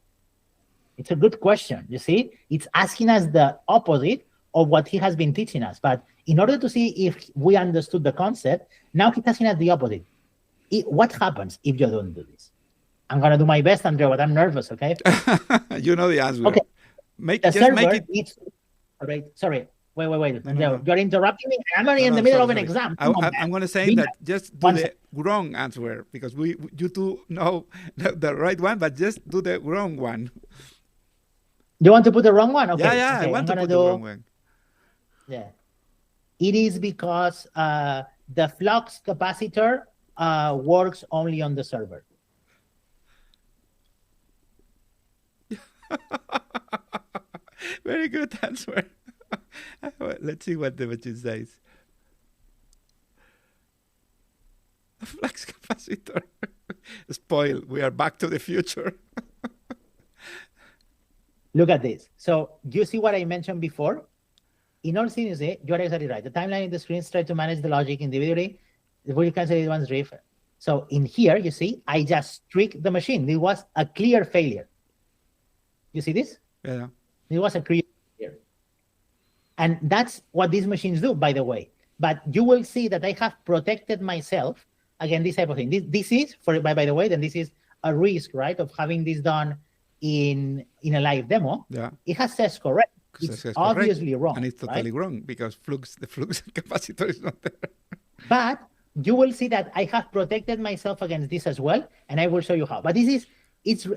It's a good question. You see, it's asking us the opposite of what he has been teaching us. But in order to see if we understood the concept, now he's asking us the opposite. What happens if you don't do this? I'm going to do my best, Andrea, but I'm nervous, okay? You know the answer. Okay. Right. Sorry. Wait. No. You're interrupting me. I'm already in the middle of an exam. I'm going to say that just do the wrong answer because you two know the right one, but just do the wrong one. You want to put the wrong one? Okay. Yeah, okay. I want to put the wrong one. Yeah. It is because the flux capacitor works only on the server. Very good answer. Let's see what the machine says. Flux capacitor. Spoil. We are back to the future. Look at this. So do you see what I mentioned before? In all seriousness, you're exactly right. The timeline in the screens try to manage the logic individually. We can say one's drift. So in here, you see, I just tricked the machine. It was a clear failure. You see this? Yeah. It was a clear failure. And that's what these machines do, by the way. But you will see that I have protected myself against this type of thing. This is, by the way, then this is a risk, right, of having this done in a live demo. Yeah. It has says correct. It's obviously wrong. And it's totally wrong because the flux capacitor is not there. But you will see that I have protected myself against this as well, and I will show you how. But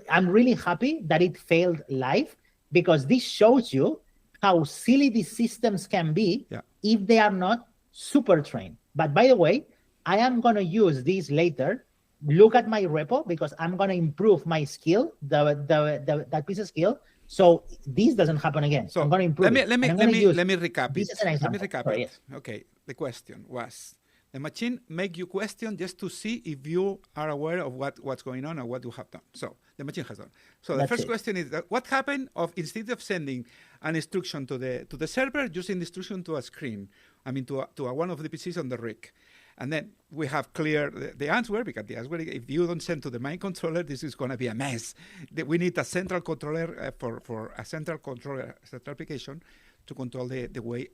I'm really happy that it failed live because this shows you how silly these systems can be if they are not super trained. But by the way, I am going to use this later. Look at my repo because I'm going to improve my skill, that piece of skill. So this doesn't happen again. So I'm going to improve. Let me recap it. Let me recap it. Yes. Okay. The question was, the machine make you question just to see if you are aware of what's going on or what you have done. So the machine has done. So the first question is that what happened instead of sending an instruction to the server, using the instruction to a screen. I mean to one of the PCs on the rig. And then we have clear the answer, because the answer, if you don't send to the main controller, this is going to be a mess. We need a central controller for a central controller, central application to control the way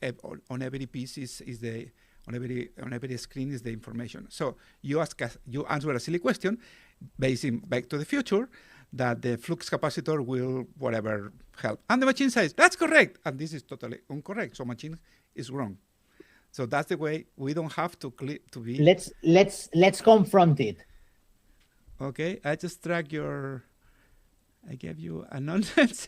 on every piece is on every screen is the information. So you answer a silly question based in Back to the Future that the flux capacitor will whatever help. And the machine says, that's correct. And this is totally incorrect. So machine is wrong. So that's the way we don't have to be. Let's confront it. Okay, I just I gave you a nonsense.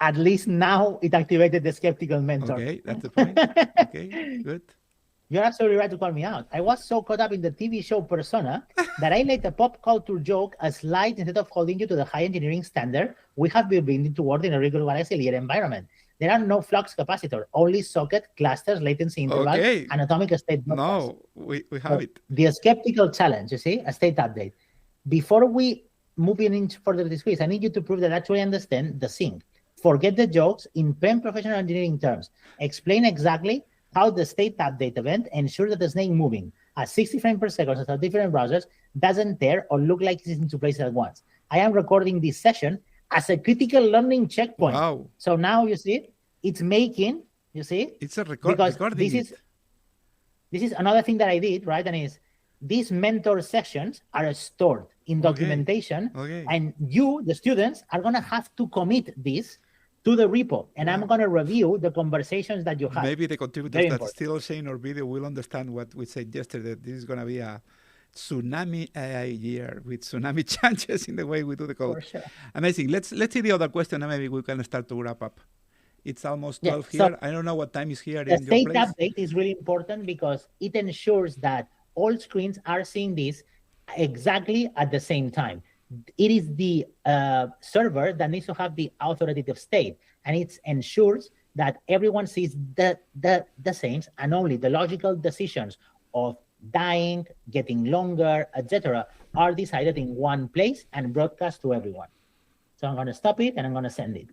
At least now it activated the skeptical mentor. Okay, that's the point. Okay, good. You're absolutely right to call me out. I was so caught up in the TV show Persona that I let a pop culture joke slide instead of holding you to the high engineering standard we have been building toward in a regular galaxy layer environment. There are no flux capacitor, only socket, clusters, latency interval, and atomic state broadcast. No, we have it. The skeptical challenge, you see, a state update. Before we move in further this quiz, I need you to prove that I actually understand the sync. Forget the jokes in plain professional engineering terms. Explain exactly how the state update event ensures that the snake moving at 60 frames per second across different browsers doesn't tear or look like it's in two places at once. I am recording this session as a critical learning checkpoint. Wow. So now you see, it's making, you see? It's a recording. This is another thing that I did, right? And is these mentor sessions are stored in documentation. Okay. And you, the students, are going to have to commit this to the repo, and I'm going to review the conversations that you have. Maybe the contributors that still seeing our video will understand what we said yesterday. This is going to be a tsunami AI year with tsunami changes in the way we do the code. For sure. Amazing. Let's see the other question, and maybe we can start to wrap up. It's almost 12 here. So I don't know what time is here in your place. The state update is really important because it ensures that all screens are seeing this exactly at the same time. It is the server that needs to have the authoritative state, and it ensures that everyone sees the same, and only the logical decisions of dying, getting longer, etc., are decided in one place and broadcast to everyone. So I'm going to stop it and I'm going to send it.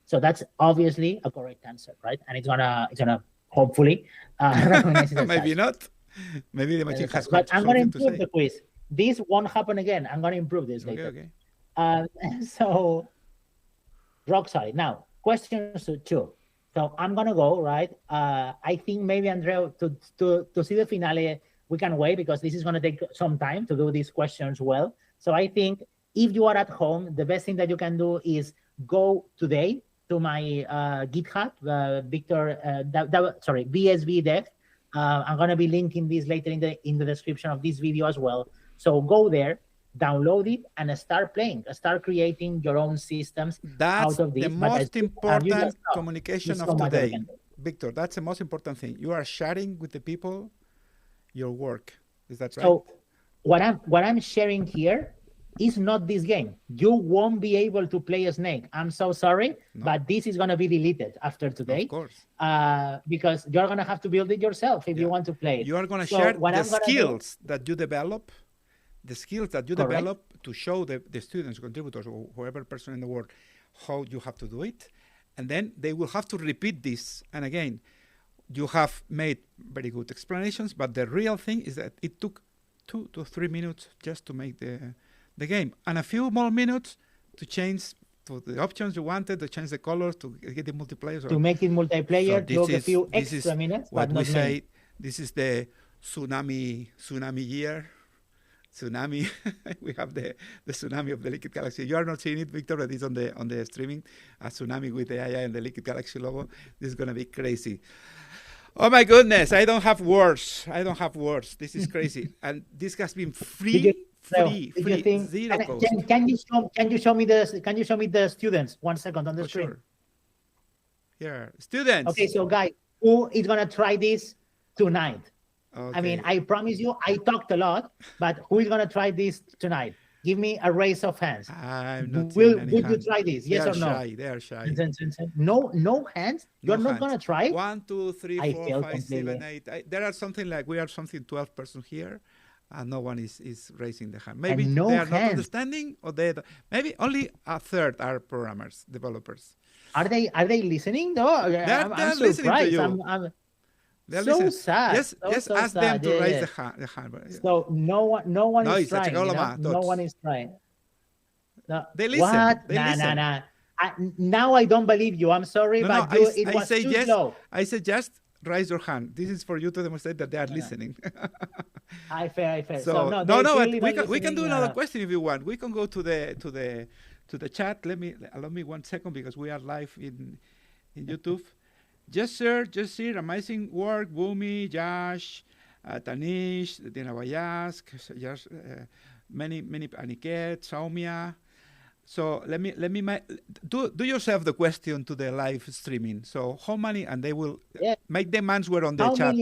So that's obviously a correct answer, right? And it's gonna hopefully recognize it. Maybe not. Maybe the machine has. But I'm going to improve the quiz. This won't happen again. I'm going to improve this later. Okay. So, rock solid. Now, questions 2. So I'm going to go, right? I think maybe, Andrea, to see the finale, we can wait because this is going to take some time to do these questions well. So I think if you are at home, the best thing that you can do is go today to my GitHub, VSV Dev. I'm going to be linking this later in the description of this video as well. So go there, download it, and start playing. Start creating your own systems out of this. That's the most important communication of today. Victor, that's the most important thing. You are sharing with the people your work. Is that right? So what I'm sharing here is not this game. You won't be able to play a snake. I'm so sorry, but this is going to be deleted after today. Of course. Because you're going to have to build it yourself if you want to play it. You are going to share the skills that you develop. The skills that you develop to show the students, contributors, or whoever person in the world how you have to do it. And then they will have to repeat this. And again, you have made very good explanations, but the real thing is that it took 2 to 3 minutes just to make the game. And a few more minutes to change to the options you wanted, to change the colors, to get it multiplayer. To make it multiplayer, took a few extra minutes, what but we not say, many. this is the tsunami year. Tsunami. We have the tsunami of the Liquid Galaxy. You are not seeing it, Victor, but it's on the streaming. A tsunami with the AI and the Liquid Galaxy logo. This is going to be crazy. Oh my goodness, I don't have words. This is crazy. And this has been free, zero cost. Can you show me the students? 1 second on the screen. Sure. Here, students. Okay, so guys, who is going to try this tonight? Okay. I mean, I promise you, I talked a lot, but who is going to try this tonight? Give me a raise of hands. I'm not Would you try this? Yes or no? They are shy. No hands? You're not going to try? 1, 2, 3, 4, 5, 7, 8. There are something like we are 12 persons here, and no one is raising the hand. Maybe they are not understanding, or maybe only a third are programmers, developers. Are they listening though? They're listening to you. They're so sad. Just ask them to raise the hand. So no one is trying. No one is trying. They listen. What? They listen. Nah. Now I don't believe you. I'm sorry, No, but no, it I was say too yes. slow. I say just raise your hand. This is for you to demonstrate that they are listening. I fair. So no, no, they're but clearly we can do listening, another question if you want. We can go to the chat. Allow me 1 second because we are live in YouTube. Just share amazing work, Boomi, Josh, Tanish, Dina Bayask, just many Aniket, Saumia. So let me do yourself the question to the live streaming. So how many, and they will make them answer on the chat.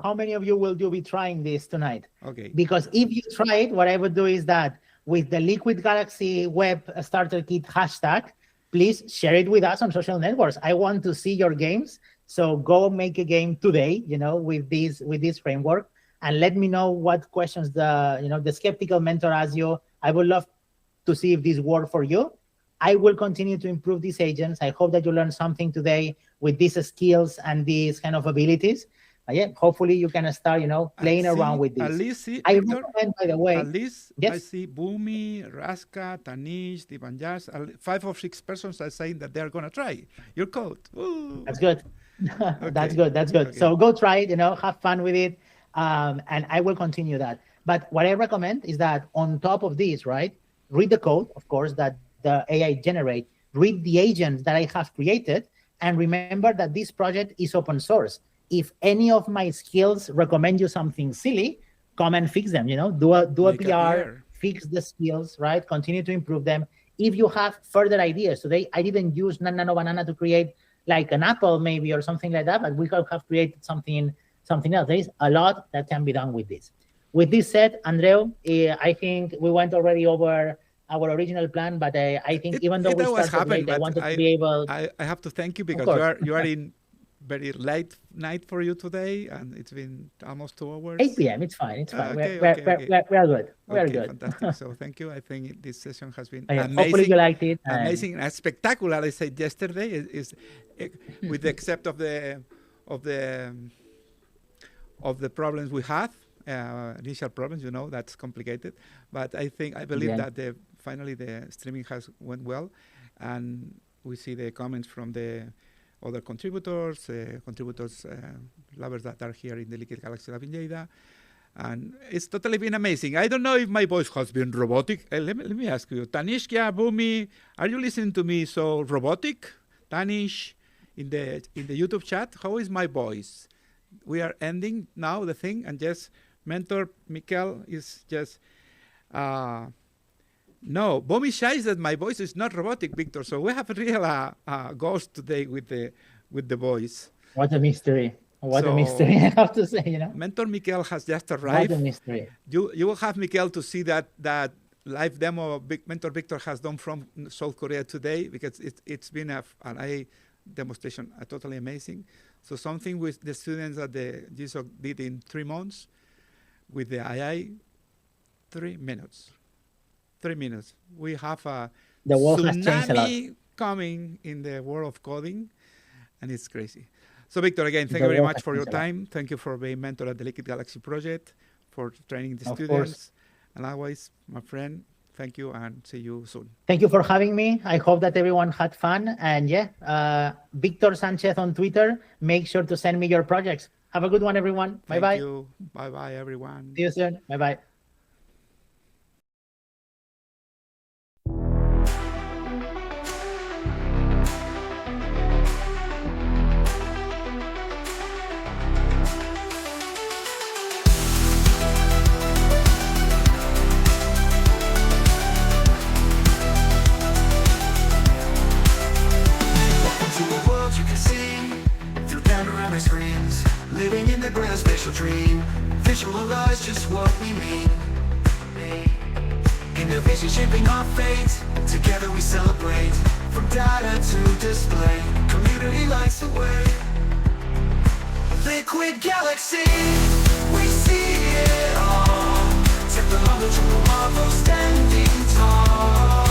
How many of you will be trying this tonight? Okay. Because if you try it, what I would do is that with the Liquid Galaxy Web Starter Kit hashtag, please share it with us on social networks. I want to see your games. So go make a game today, with this framework, and let me know what questions the skeptical mentor asks you. I would love to see if this worked for you. I will continue to improve these agents. I hope that you learned something today with these skills and these kind of abilities. Hopefully you can start, playing around with this. At least, I recommend, by the way. At least yes? I see Boomi, Raska, Tanish, Divanjas, 5 or 6 persons are saying that they are going to try your code. Ooh. That's good. Okay. That's good. Okay. So go try it, have fun with it. And I will continue that. But what I recommend is that on top of this, right, read the code, of course, that the AI generate, read the agents that I have created, and remember that this project is open source. If any of my skills recommend you something silly, come and fix them, do a PR, fix the skills, right? Continue to improve them. If you have further ideas, today I didn't use Nano Banana to create like an apple maybe or something like that, but we could have created something else. There is a lot that can be done with this. With this said, Andreu, I think we went already over our original plan, but I think even though we started late, I wanted to be able... I have to thank you because you are in very late night for you today, and it's been almost 2 hours. 8 p.m. It's fine. Okay, we're good. We're good. Fantastic. So thank you. I think this session has been amazing. Hopefully you liked it. Amazing and spectacular. I said yesterday is with the except of the problems we had. Initial problems, that's complicated, but I believe that finally the streaming has went well, and we see the comments from the other contributors, lovers that are here in the Liquid Galaxy Lab in Lleida, and it's totally been amazing. I don't know if my voice has been robotic. Let me ask you, Tanishka, Boomi, are you listening to me so robotic? Tanish, in the YouTube chat, how is my voice? We are ending now the thing, and just mentor Mikel is just no. Boomi says that my voice is not robotic, Victor. So we have a real ghost today with the voice. What a mystery! What a mystery! I have to say, Mentor Mikel has just arrived. What a mystery! You will have Mikel to see that live demo Mentor Victor has done from South Korea today, because it's been an AI demonstration, totally amazing. So something with the students that the GSOC did in 3 months, with the AI, 3 minutes. 3 minutes. We have a the world has changed a lot. Coming in the world of coding, and it's crazy. So Victor, again, thank you very much for your time. Thank you for being mentor at the Liquid Galaxy project, for training the students. And always, my friend, thank you, and see you soon. Thank you for having me. I hope that everyone had fun. And Victor Sanchez on Twitter. Make sure to send me your projects. Have a good one, everyone. Bye-bye. Thank you. Bye-bye, everyone. See you soon. Bye-bye. Screens, living in the grand spatial dream, visualize just what we mean. Innovation shaping our fate, together we celebrate. From data to display, community lights the way. Liquid Galaxy, we see it all. Technological marvel standing tall.